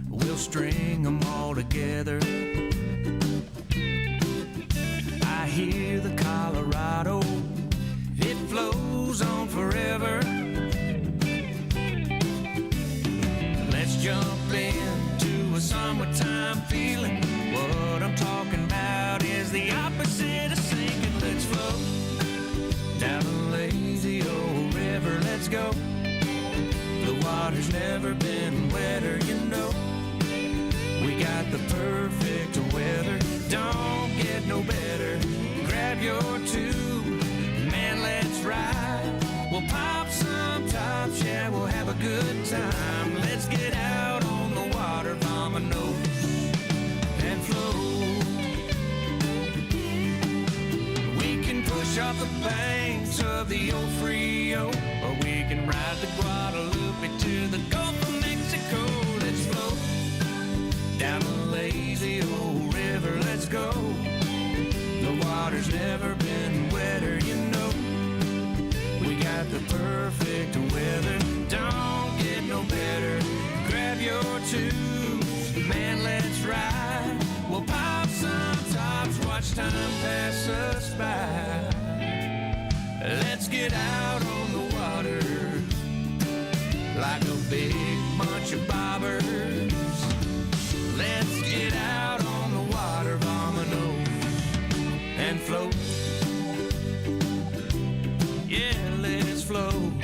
we'll string them all together. I hear the Colorado, it flows on forever. water's never been wetter, you know. We got the perfect weather, don't get no better. Grab your tube, man, let's ride. We'll pop some tops, yeah, we'll have a good time. Let's get out on the water, vamonos, and float. We can push off the banks of the old Frio, or we can ride the Guadalupe to the Gulf of Mexico. Let's float down the lazy old river, let's go. The water's never been wetter, you know. We got the perfect weather, don't get no better. Grab your tubes, man, let's ride. We'll pop some tops, watch time pass us by. Let's get out on the water like a big bunch of bobbers. Let's get out on the water, vamonos, and float. Yeah, let's float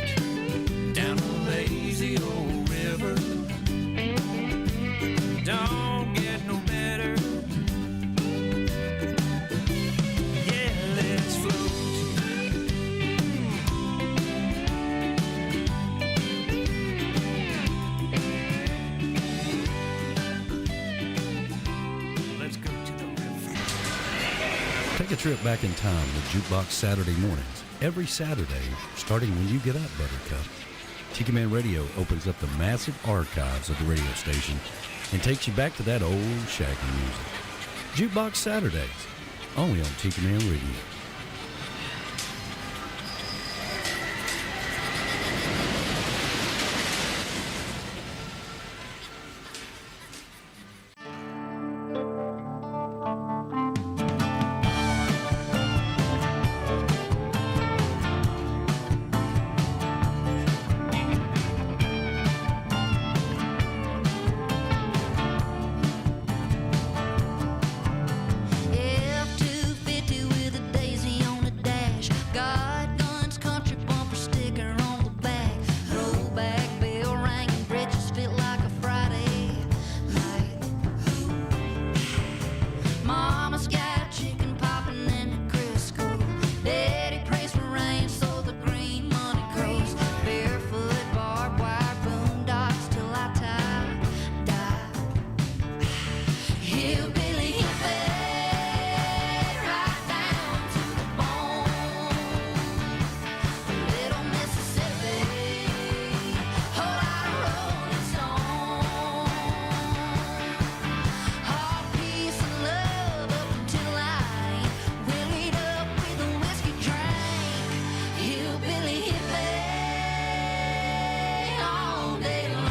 down the lazy old river. Don't get no better. Yeah, let's float. Let's go to the river. Take a trip back in time with Jukebox Saturday mornings. Every Saturday, starting when you get up, Buttercup. Tiki Man Radio opens up the massive archives of the radio station and takes you back to that old shaggy music. Jukebox Saturdays, only on Tiki Man Radio. F-250 with a daisy on the dash. God guns, country bumper sticker on the back. Throwback bell ringing, britches fit like a Friday night. Mama's got chicken popping in the Crisco. Daddy prays for rain so the green money grows. Barefoot, barbed wire, boondocks till I die. Hillbilly hippie, right down to the bone. Little Mississippi, whole lot of Rolling Stone. All peace and love up until I willied up with a whiskey drink. Hillbilly hippie, all day long.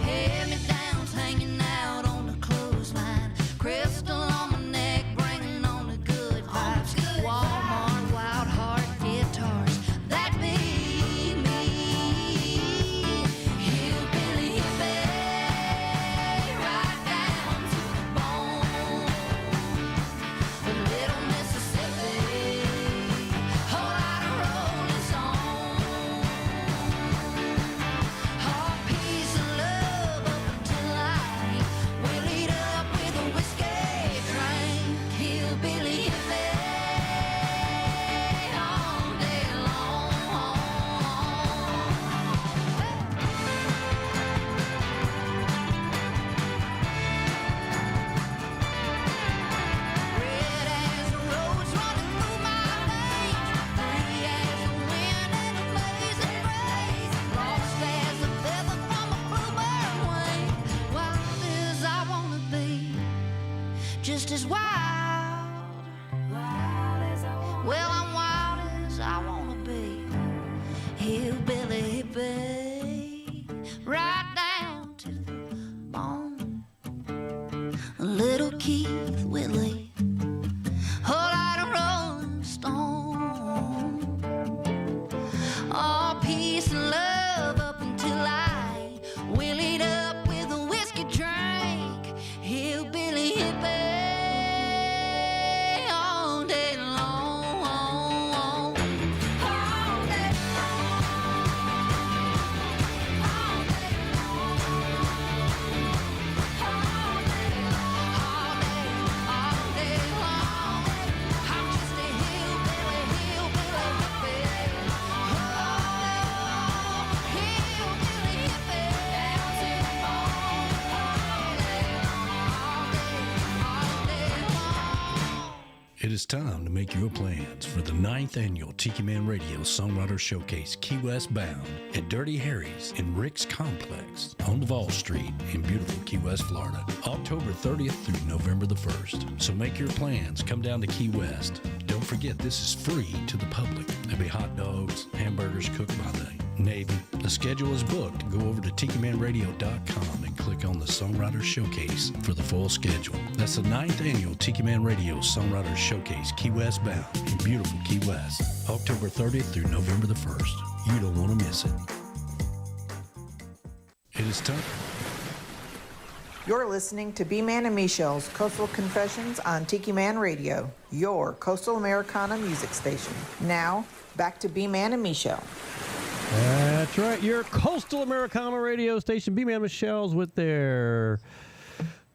Hand-me-downs hanging out on the clothesline. Crystal on my neck, bringing on the good vibes. Walmart, wild heart guitars, that be me. Hillbilly hippie, right down to the bone. Little Mississippi, whole lot of Rolling Stone. All peace and love up until I willied up with a whiskey drink. Hillbilly hippie, all day long. Red as the roads running through my veins, free as the wind and amazing grace, lost as a feather from a bluebird wing. Wild as I wanna be, just as wild. Well, I'm wild as I wanna be. Hillbilly hippie, right down to the bone. Little Keith Whitley, whole lot of Rolling Stone. All peace and love up until I willied up with a whiskey drink. Hillbilly hippie, It is time to make your plans for the 9th annual Tiki Man Radio Songwriter Showcase Key West Bound at Dirty Harry's in Rick's Complex on Duval Street in beautiful Key West, Florida, October 30th through November the 1st. So make your plans. Come down to Key West. Don't forget, this is free to the public. There'll be hot dogs, hamburgers cooked by the Navy. The schedule is booked. Go over to TikiManRadio.com and click on the Songwriter Showcase for the full schedule. That's the 9th annual Tiki Man Radio Songwriter Showcase Key West Bound in beautiful Key West, October 30th through November the 1st. You don't want to miss it. It is time. You're listening to B-Man and Michelle's Coastal Confessions on Tiki Man Radio, your Coastal Americana music station. Now, back to B-Man and Michelle. That's right, your Coastal Americana radio station, B-Man Michelle's with their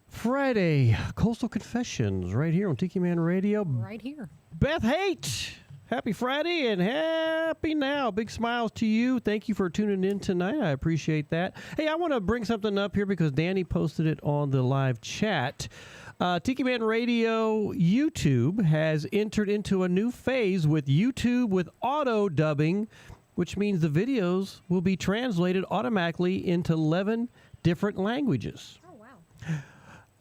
Friday Coastal Confessions right here on Tiki Man Radio. Right here. Beth Haight, happy Friday and happy now. Big smiles to you. Thank you for tuning in tonight. I appreciate that. Hey, I want to bring something up here because Danny posted it on the live chat. Tiki Man Radio YouTube has entered into a new phase with YouTube with auto dubbing, which means the videos will be translated automatically into 11 different languages. Oh, wow.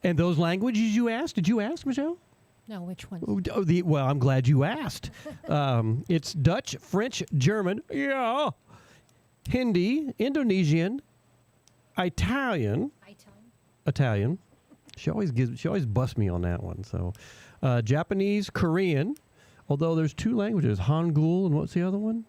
And those languages you asked, did you ask, Michelle? No, which ones? Well, I'm glad you asked. It's Dutch, French, German, yeah, Hindi, Indonesian, Italian. She always busts me on that one. So, Japanese, Korean, although there's two languages, Hangul, and what's the other one?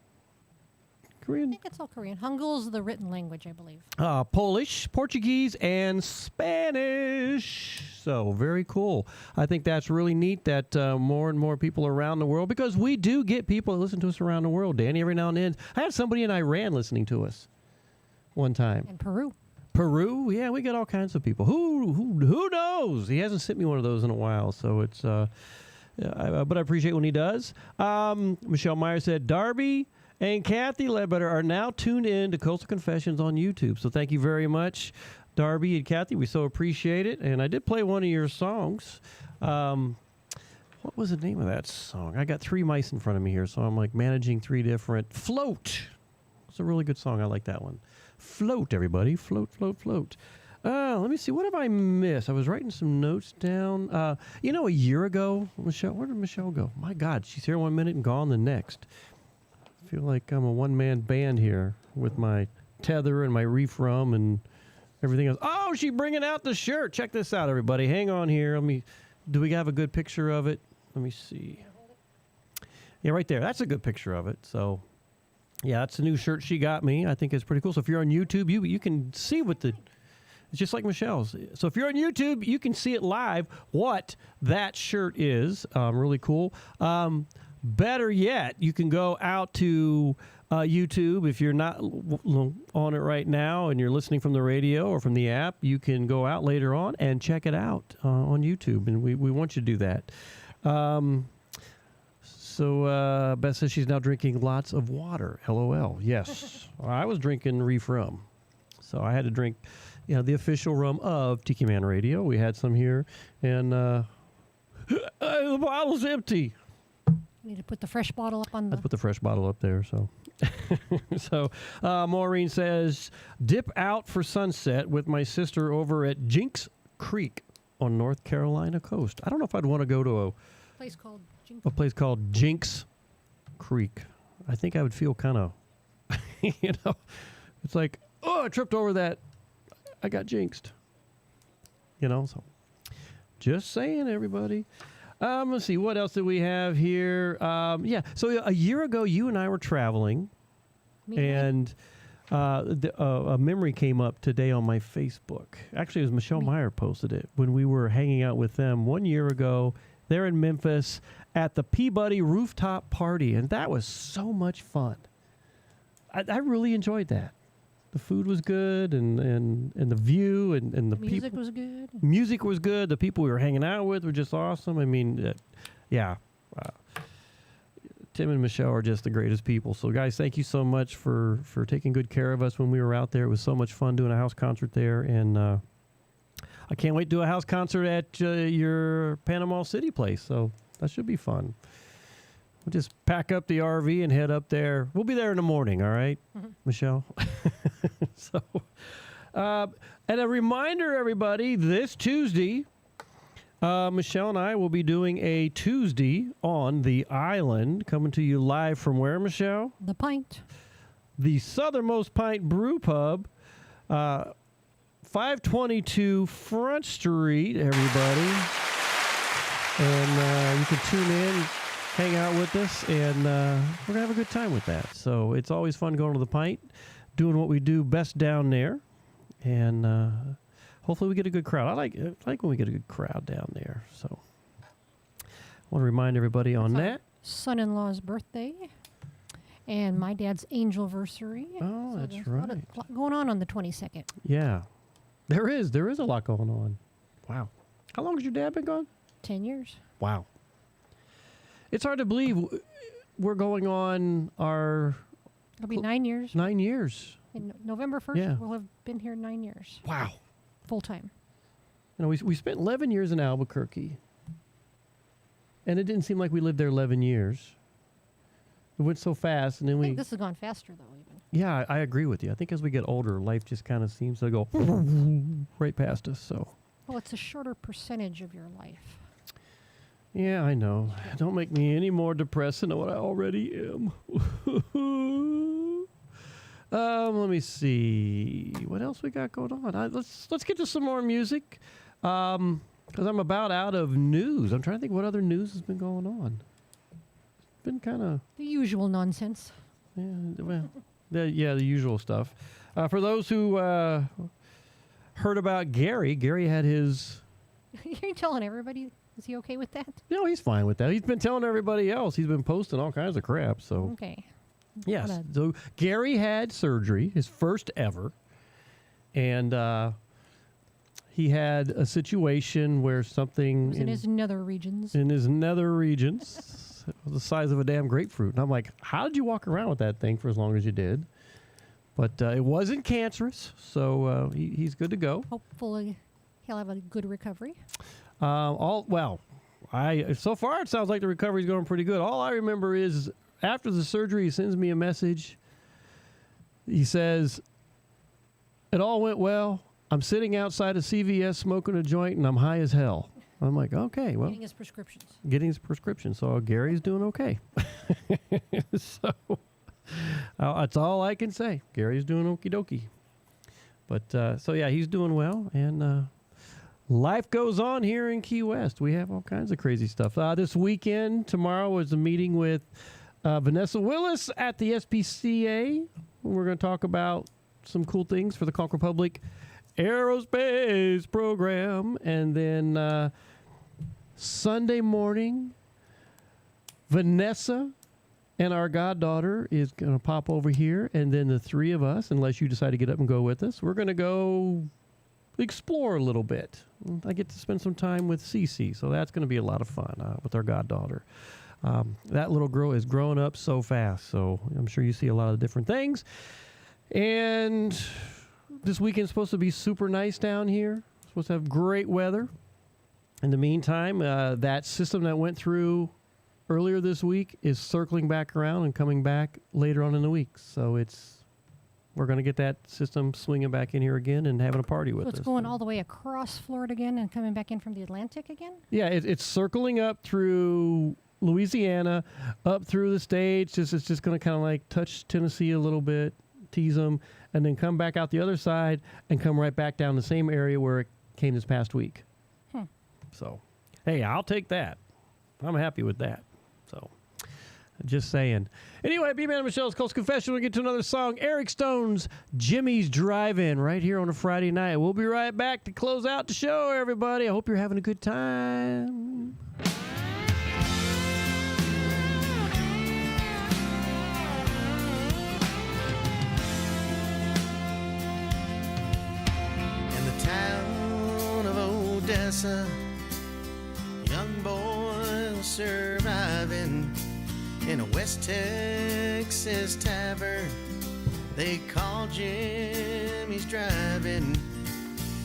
Korean? I think it's all Korean. Hangul is the written language, I believe. Polish, Portuguese, and Spanish. So very cool. I think that's really neat that more and more people around the world, because we do get people that listen to us around the world, Danny, every now and then. I had somebody in Iran listening to us one time. And Peru. Peru, yeah, we get all kinds of people. Who knows? He hasn't sent me one of those in a while, so it's. But I appreciate when he does. Michelle Meyer said, Darby and Kathy Ledbetter are now tuned in to Coastal Confessions on YouTube. So thank you very much, Darby and Kathy. We so appreciate it. And I did play one of your songs. What was the name of that song? I got three mice in front of me here, so I'm like managing three different. Float. It's a really good song. I like that one. Float, everybody. Float, float, float. Let me see. What have I missed? I was writing some notes down. A year ago, Michelle, where did Michelle go? My God, she's here 1 minute and gone the next. I feel like I'm a one-man band here with my tether and my reef rum and everything else. Oh, she's bringing out the shirt. Check this out, everybody. Hang on here. Do we have a good picture of it? Let me see. Yeah, right there. That's a good picture of it. So, yeah, that's a new shirt she got me. I think it's pretty cool. So if you're on YouTube, you can see what it's just like Michelle's. So if you're on YouTube, you can see it live what that shirt is. Really cool. Better yet, you can go out to YouTube. If you're not on it right now and you're listening from the radio or from the app, you can go out later on and check it out on YouTube. And we want you to do that. So Beth says she's now drinking lots of water. LOL. Yes. I was drinking reef rum. So I had to drink the official rum of Tiki Man Radio. We had some here. And the bottle's empty. Need to put the fresh bottle up on the... Let's put the fresh bottle up there. So, Maureen says, dip out for sunset with my sister over at Jinx Creek on North Carolina coast. I don't know if I'd want to go to a place called Jinx Creek. I think I would feel kind of, it's like, oh, I tripped over that. I got jinxed. So just saying, everybody. Let's see, what else do we have here? So a year ago, you and I were traveling, and a memory came up today on my Facebook. Actually, it was Michelle Meyer posted it when we were hanging out with them 1 year ago. They're in Memphis at the Peabody Rooftop Party, and that was so much fun. I really enjoyed that. The food was good, and the view, and the people. Music was good. Music was good. The people we were hanging out with were just awesome. I mean, Tim and Michelle are just the greatest people. So, guys, thank you so much for taking good care of us when we were out there. It was so much fun doing a house concert there, and I can't wait to do a house concert at your Panama City place. So that should be fun. We'll just pack up the RV and head up there. We'll be there in the morning, all right, Michelle? So, and a reminder, everybody, this Tuesday, Michelle and I will be doing a Tuesday on the island, coming to you live from where, Michelle? The Pint. The Southernmost Pint Brewpub, 522 Front Street, everybody. And you can tune in, hang out with us, and we're going to have a good time with that. So it's always fun going to the Pint, doing what we do best down there. And hopefully we get a good crowd. I like when we get a good crowd down there. So I want to remind everybody on that. Son-in-law's birthday. And my dad's angelversary. Oh, so that's there's right. A lot going on the 22nd. Yeah. There is a lot going on. Wow. How long has your dad been gone? 10 years. Wow. It's hard to believe we're going on our... It'll be 9 years. 9 years. In November 1st, Yeah. we'll have been here 9 years. Wow. Full time. You know, we spent 11 years in Albuquerque. And it didn't seem like we lived there 11 years. It went so fast, and then I think this has gone faster, though, even. Yeah, I agree with you. I think as we get older, life just kind of seems to go right past us, so... Well, it's a shorter percentage of your life. Yeah, I know. Don't make me any more depressed than what I already am. Let me see. What else we got going on? Let's get to some more music. Because I'm about out of news. I'm trying to think what other news has been going on. It's been kind of... The usual nonsense. Yeah, well, the usual stuff. For those who heard about Gary had his... You're telling everybody, is he okay with that? No, he's fine with that. He's been telling everybody else. He's been posting all kinds of crap, so... Okay. Yes. So Gary had surgery, his first ever, and he had a situation where something... It was in his nether regions. In his nether regions. It was the size of a damn grapefruit. And I'm like, how did you walk around with that thing for as long as you did? But it wasn't cancerous, so he's good to go. Hopefully he'll have a good recovery. So far it sounds like the recovery's going pretty good. All I remember is after the surgery, he sends me a message. He says, it all went well. I'm sitting outside of CVS smoking a joint, and I'm high as hell. I'm like, okay, well. Getting his prescriptions. Getting his prescription. So Gary's doing okay. So that's all I can say. Gary's doing okie dokie. But so yeah, he's doing well, and life goes on here in Key West. We have all kinds of crazy stuff. This weekend, tomorrow was a meeting with Vanessa Willis at the SPCA. We're going to talk about some cool things for the Conch Republic Aerospace Program, and then Sunday morning, Vanessa and our goddaughter is going to pop over here, and then the three of us, unless you decide to get up and go with us, we're going to go explore a little bit. I get to spend some time with Cece, so that's going to be a lot of fun with our goddaughter. That little girl is growing up so fast, so I'm sure you see a lot of different things. And this weekend's supposed to be super nice down here. Supposed to have great weather. In the meantime, that system that went through earlier this week is circling back around and coming back later on in the week. So we're going to get that system swinging back in here again and having a party with us. So it's going all the way across Florida again and coming back in from the Atlantic again? Yeah, it's circling up through Louisiana, up through the states. It's just going to kind of like touch Tennessee a little bit, tease them, and then come back out the other side and come right back down the same area where it came this past week. So, hey, I'll take that. I'm happy with that. So, just saying. Anyway, B-Man and Michelle's Coast Confession. We'll get to another song. Eric Stone's Jimmy's Drive-In right here on a Friday night. We'll be right back to close out the show, everybody. I hope you're having a good time. In the town of Odessa, young boys surviving in a West Texas tavern they call Jimmy's Drive-In. And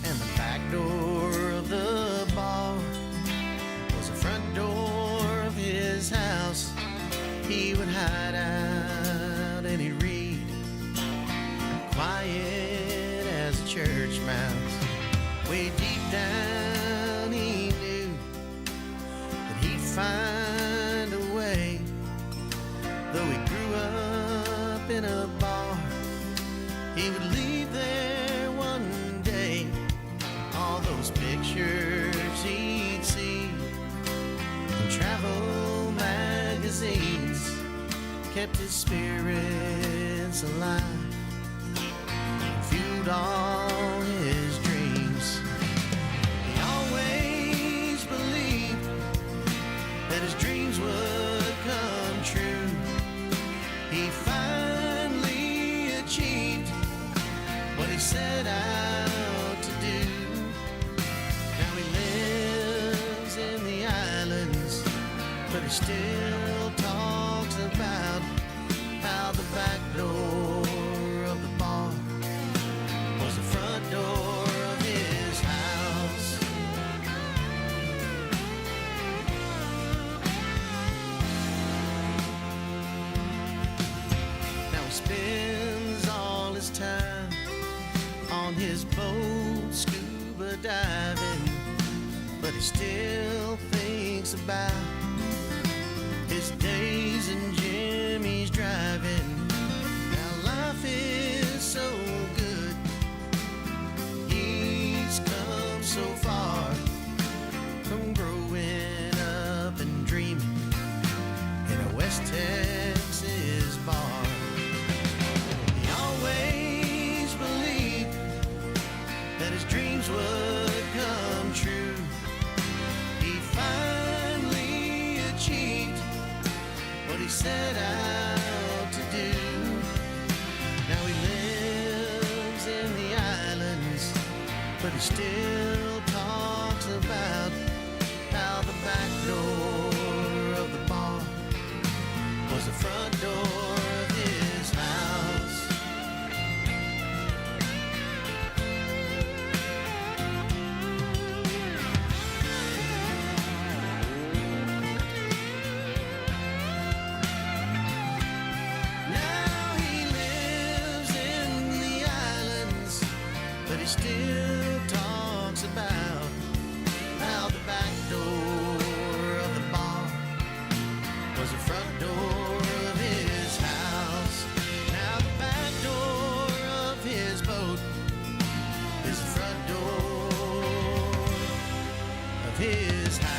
the back door of the bar was the front door of hideout and he'd read, quiet as a church mouse. Way deep down he knew that he'd find a way. Though he grew up in a bar, he would leave there one day. All those pictures he'd see in travel magazines kept his spirits alive and fueled all his dreams. He always believed that his dreams would come true. He finally achieved what he set out to do. Now he lives in the islands, but he still talks about how the back door of the bar was the front door of his house. Now he spends all his time on his boat scuba diving, but he still thinks about his days in Jimmy's driving. Now life is so good, he's come so far from growing up and dreaming in a West Texas bar. He always believed that his dreams would come true. He finally achieved what he set out to do. Now he lives in the islands, but he still talks about how the back door of the bar was the front door of his house. Now he lives in the islands, but he still talks about how the back door of the bar was the front door of his house. Now the back door of his boat is the front door of his house.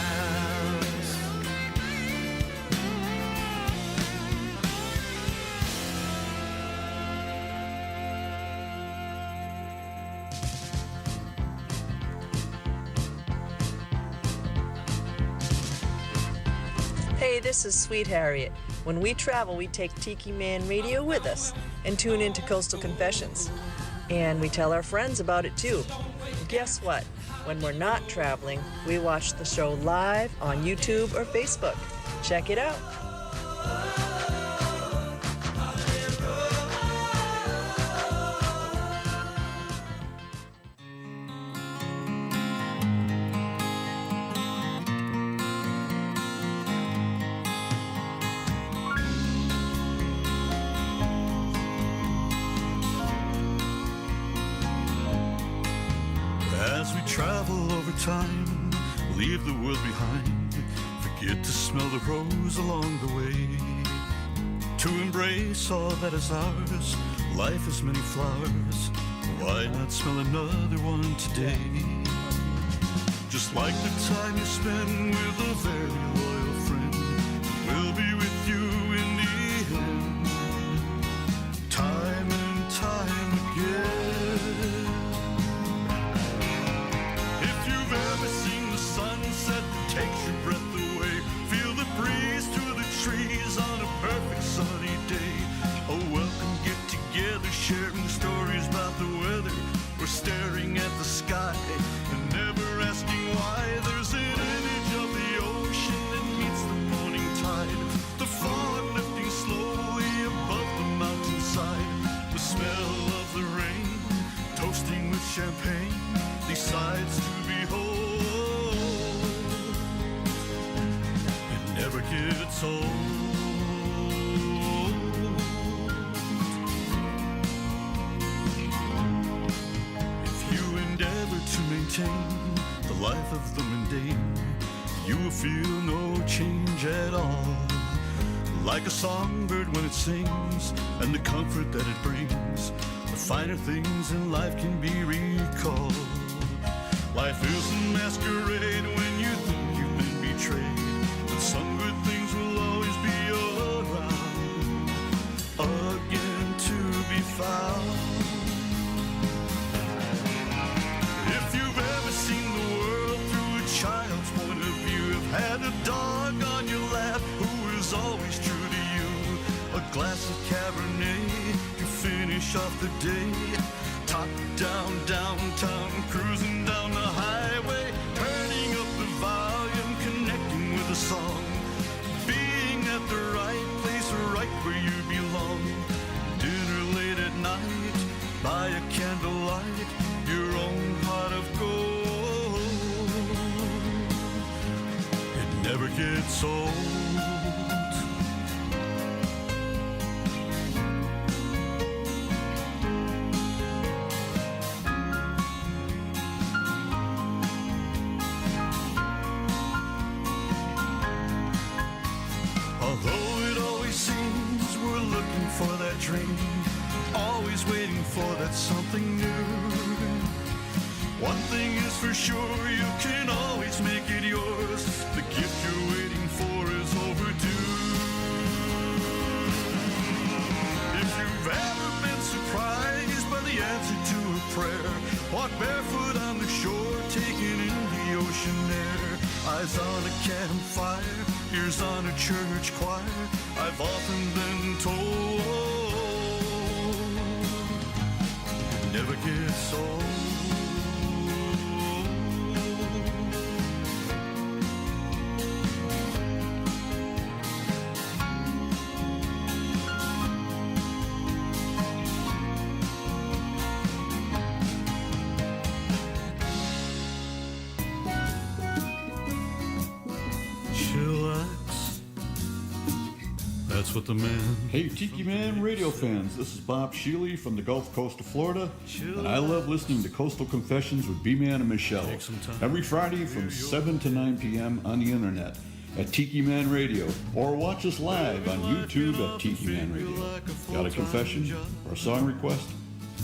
Hey, this is Sweet Harriet. When we travel, we take Tiki Man Radio with us and tune into Coastal Confessions. And we tell our friends about it too. Guess what? When we're not traveling, we watch the show live on YouTube or Facebook. Check it out. As we travel over time, leave the world behind, forget to smell the rose along the way. To embrace all that is ours, life has many flowers, why not smell another one today? Just like the time you spend with a very loyal friend, we'll be with you in the end, time and time again. If you've ever seen the sunset that takes your breath away, feel the breeze through the trees on a perfect sunny day. Oh, welcome, get together, sharing stories about the weather. We're staring at the sky and never asking why. There's an image of the ocean that meets the morning tide, the fog lifting slowly above the mountainside, the smell of the rain, toasting with champagne, these sights to behold. It never gets old. maintain the life of the mundane, you will feel no change at all. Like a songbird when it sings, and the comfort that it brings, the finer things in life can be recalled. Life is a masquerade when you think you've been betrayed, but some good things will always be around, again to be found. If you've ever seen the world through a child's point of view, have had a dog on your lap who is always true to you, a glass of Cabernet to finish off the day, top down downtown, cruising down the highway, turning up the volume, connecting with a song, being at the right place, right where you belong, dinner late at night, by a candlelight, your own pot of gold. It never gets old. Although it always seems we're looking for that dream, always waiting for that something new. One thing is for sure, you can always make it yours. The gift you're waiting for is overdue. If you've ever been surprised by the answer to a prayer, walk barefoot on the shore, taking in the ocean air, eyes on a campfire, ears on a church choir, I've often been told it never gets old. That's what the man. Hey, Tiki Man Radio fans, this is Bob Shealy from the Gulf Coast of Florida, and I love listening to Coastal Confessions with B-Man and Michelle every Friday from 7 to 9 p.m. on the internet at Tiki Man Radio, or watch us live on YouTube at Tiki Man Radio. Got a confession or a song request?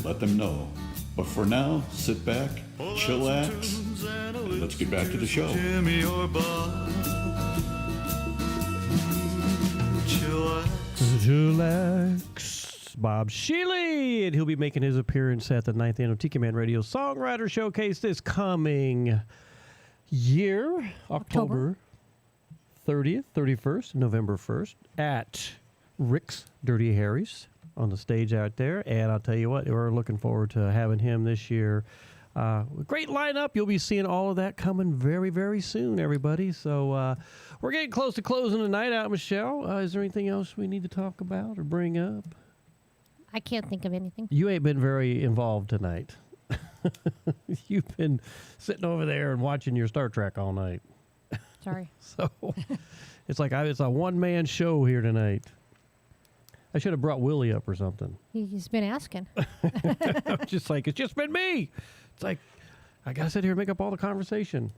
Let them know. But for now, sit back, chillax, and let's get back to the show. Chillax. Bob Shealy, and he'll be making his appearance at the 9th Annual Tiki Man Radio Songwriter Showcase this coming year, October 30th, 31st, November 1st, at Rick's Dirty Harry's on the stage out there. And I'll tell you what, we're looking forward to having him this year. Great lineup. You'll be seeing all of that coming very, very soon, everybody. So we're getting close to closing the night out, Michelle. Is there anything else we need to talk about or bring up? I can't think of anything. You ain't been very involved tonight. You've been sitting over there and watching your Star Trek all night. Sorry. So it's like it's a one-man show here tonight. I should have brought Willie up or something. He's been asking. Just like, it's just been me. It's like, I got to sit here and make up all the conversation.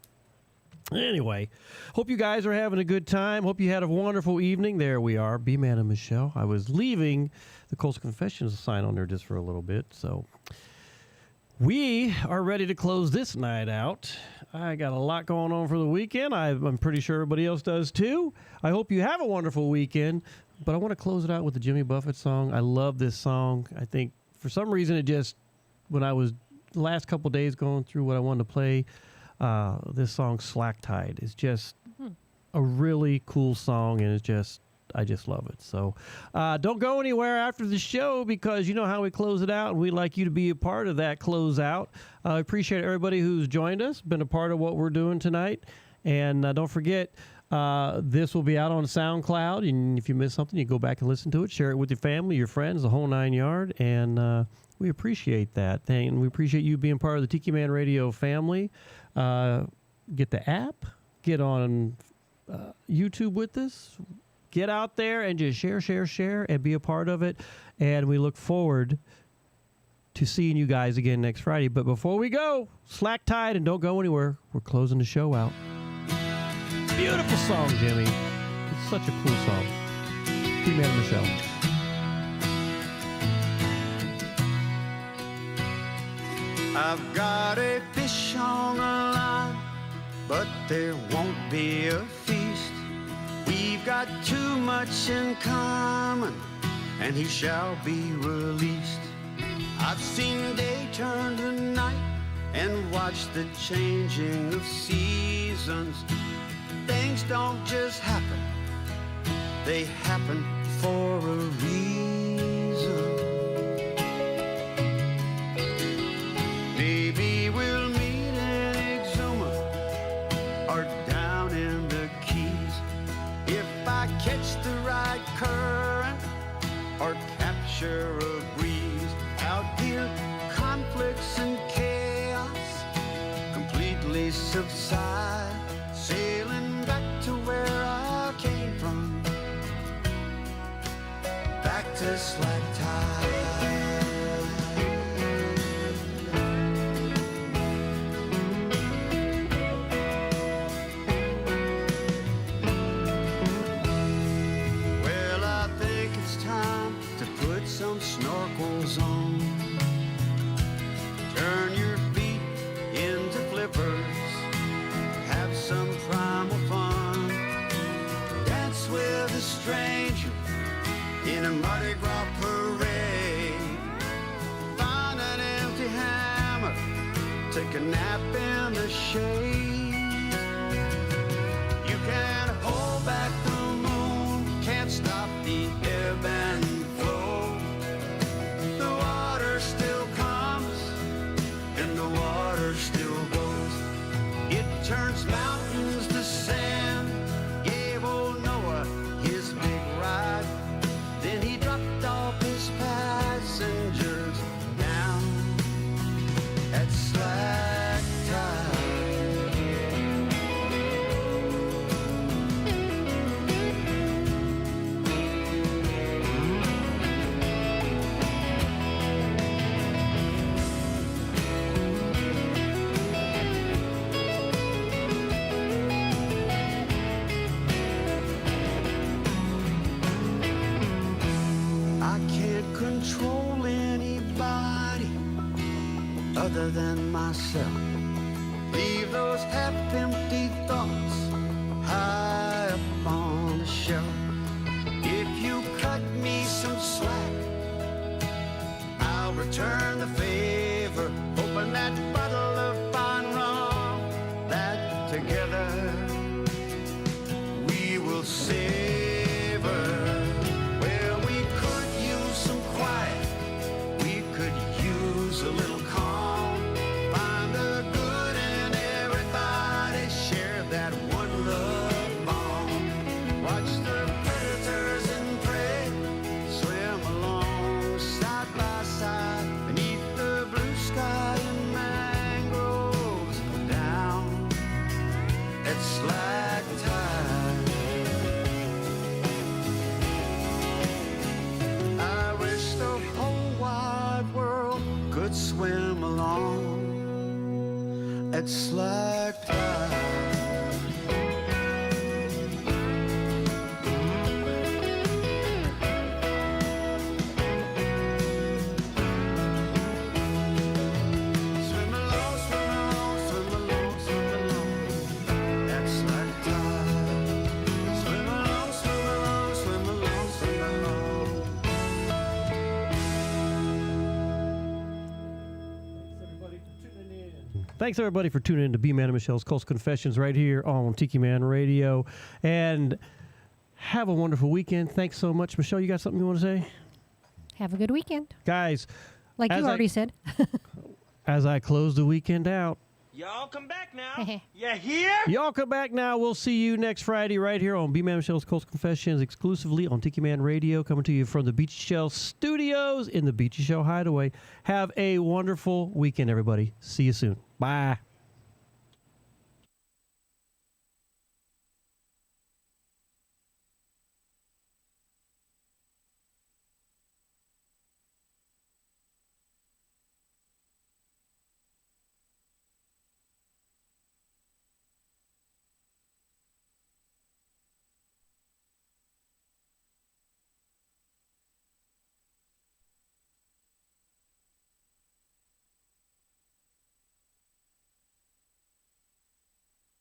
Anyway, hope you guys are having a good time. Hope you had a wonderful evening. There we are, B-Man and Michelle. I was leaving the Coastal Confessions sign on there just for a little bit. So we are ready to close this night out. I got a lot going on for the weekend. I'm pretty sure everybody else does too. I hope you have a wonderful weekend. But I want to close it out with the Jimmy Buffett song. I love this song. I think for some reason it just, when I was the last couple days going through what I wanted to play, this song Slack Tide is just a really cool song, and I just love it. So don't go anywhere after the show, because you know how we close it out, and we'd like you to be a part of that closeout. I appreciate everybody who's joined us, been a part of what we're doing tonight. And don't forget, this will be out on SoundCloud, and if you miss something, you go back and listen to it, share it with your family, your friends, the whole 9 yard, and we appreciate that. And we appreciate you being part of the Tiki Man Radio family. Get the app, get on YouTube with us, get out there and just share, and be a part of it. And we look forward to seeing you guys again next Friday. But before we go, slack tight and don't go anywhere. We're closing the show out. Beautiful song, Jimmy. It's such a cool song. B-Man and Michelle. I've got a fish on the line, but there won't be a feast. We've got too much in common, and he shall be released. I've seen day turn to night and watched the changing of seasons. Things don't just happen, they happen for a reason. Maybe we'll meet in Exuma or down in the Keys, if I catch the right current or capture a breeze. Out here, conflicts and chaos completely subside, sailing back to where I came from, back to slack tide. Well, I think it's time to put some snorkels on, turn your feet into flippers, have some primal fun, dance with a stranger in a Mardi Gras parade, find an empty hammer, take a nap in the shade. You can hold back the moon, can't stop the ebb and flow. The water still comes and the water still goes. It turns mountains to sand, gave old Noah his big ride. Then he dropped off his passengers down at slack tide. I can't control anybody other than myself. Leave those half-empty thoughts high up on the shelf. If you cut me some slack, I'll return the favor. Open that bottle of fine rum that together we will savor. Well, we could use some quiet, we could use a little calm. Find the good in everybody, share that one love bond. Watch the predators and prey swim along side by side beneath the blue sky and mangroves down at slack tide. I wish the whole wide world could swim along at slack tide. Swim along, swim along, swim along, swim along at slack tide. Swim along, swim along, swim along, swim along. Thanks, everybody, for tuning in to B-Man and Michelle's Coastal Confessions right here on Tiki Man Radio. And have a wonderful weekend. Thanks so much. Michelle, you got something you want to say? Have a good weekend. Guys, Like as you I- already said. as I close the weekend out, Y'all come back now. You hear? y'all come back now. We'll see you next Friday right here on B-Man Michelle's Coastal Confessions, exclusively on Tiki Man Radio, coming to you from the Beechy Shell Studios in the Beechy Shell Hideaway. Have a wonderful weekend, everybody. See you soon. Bye.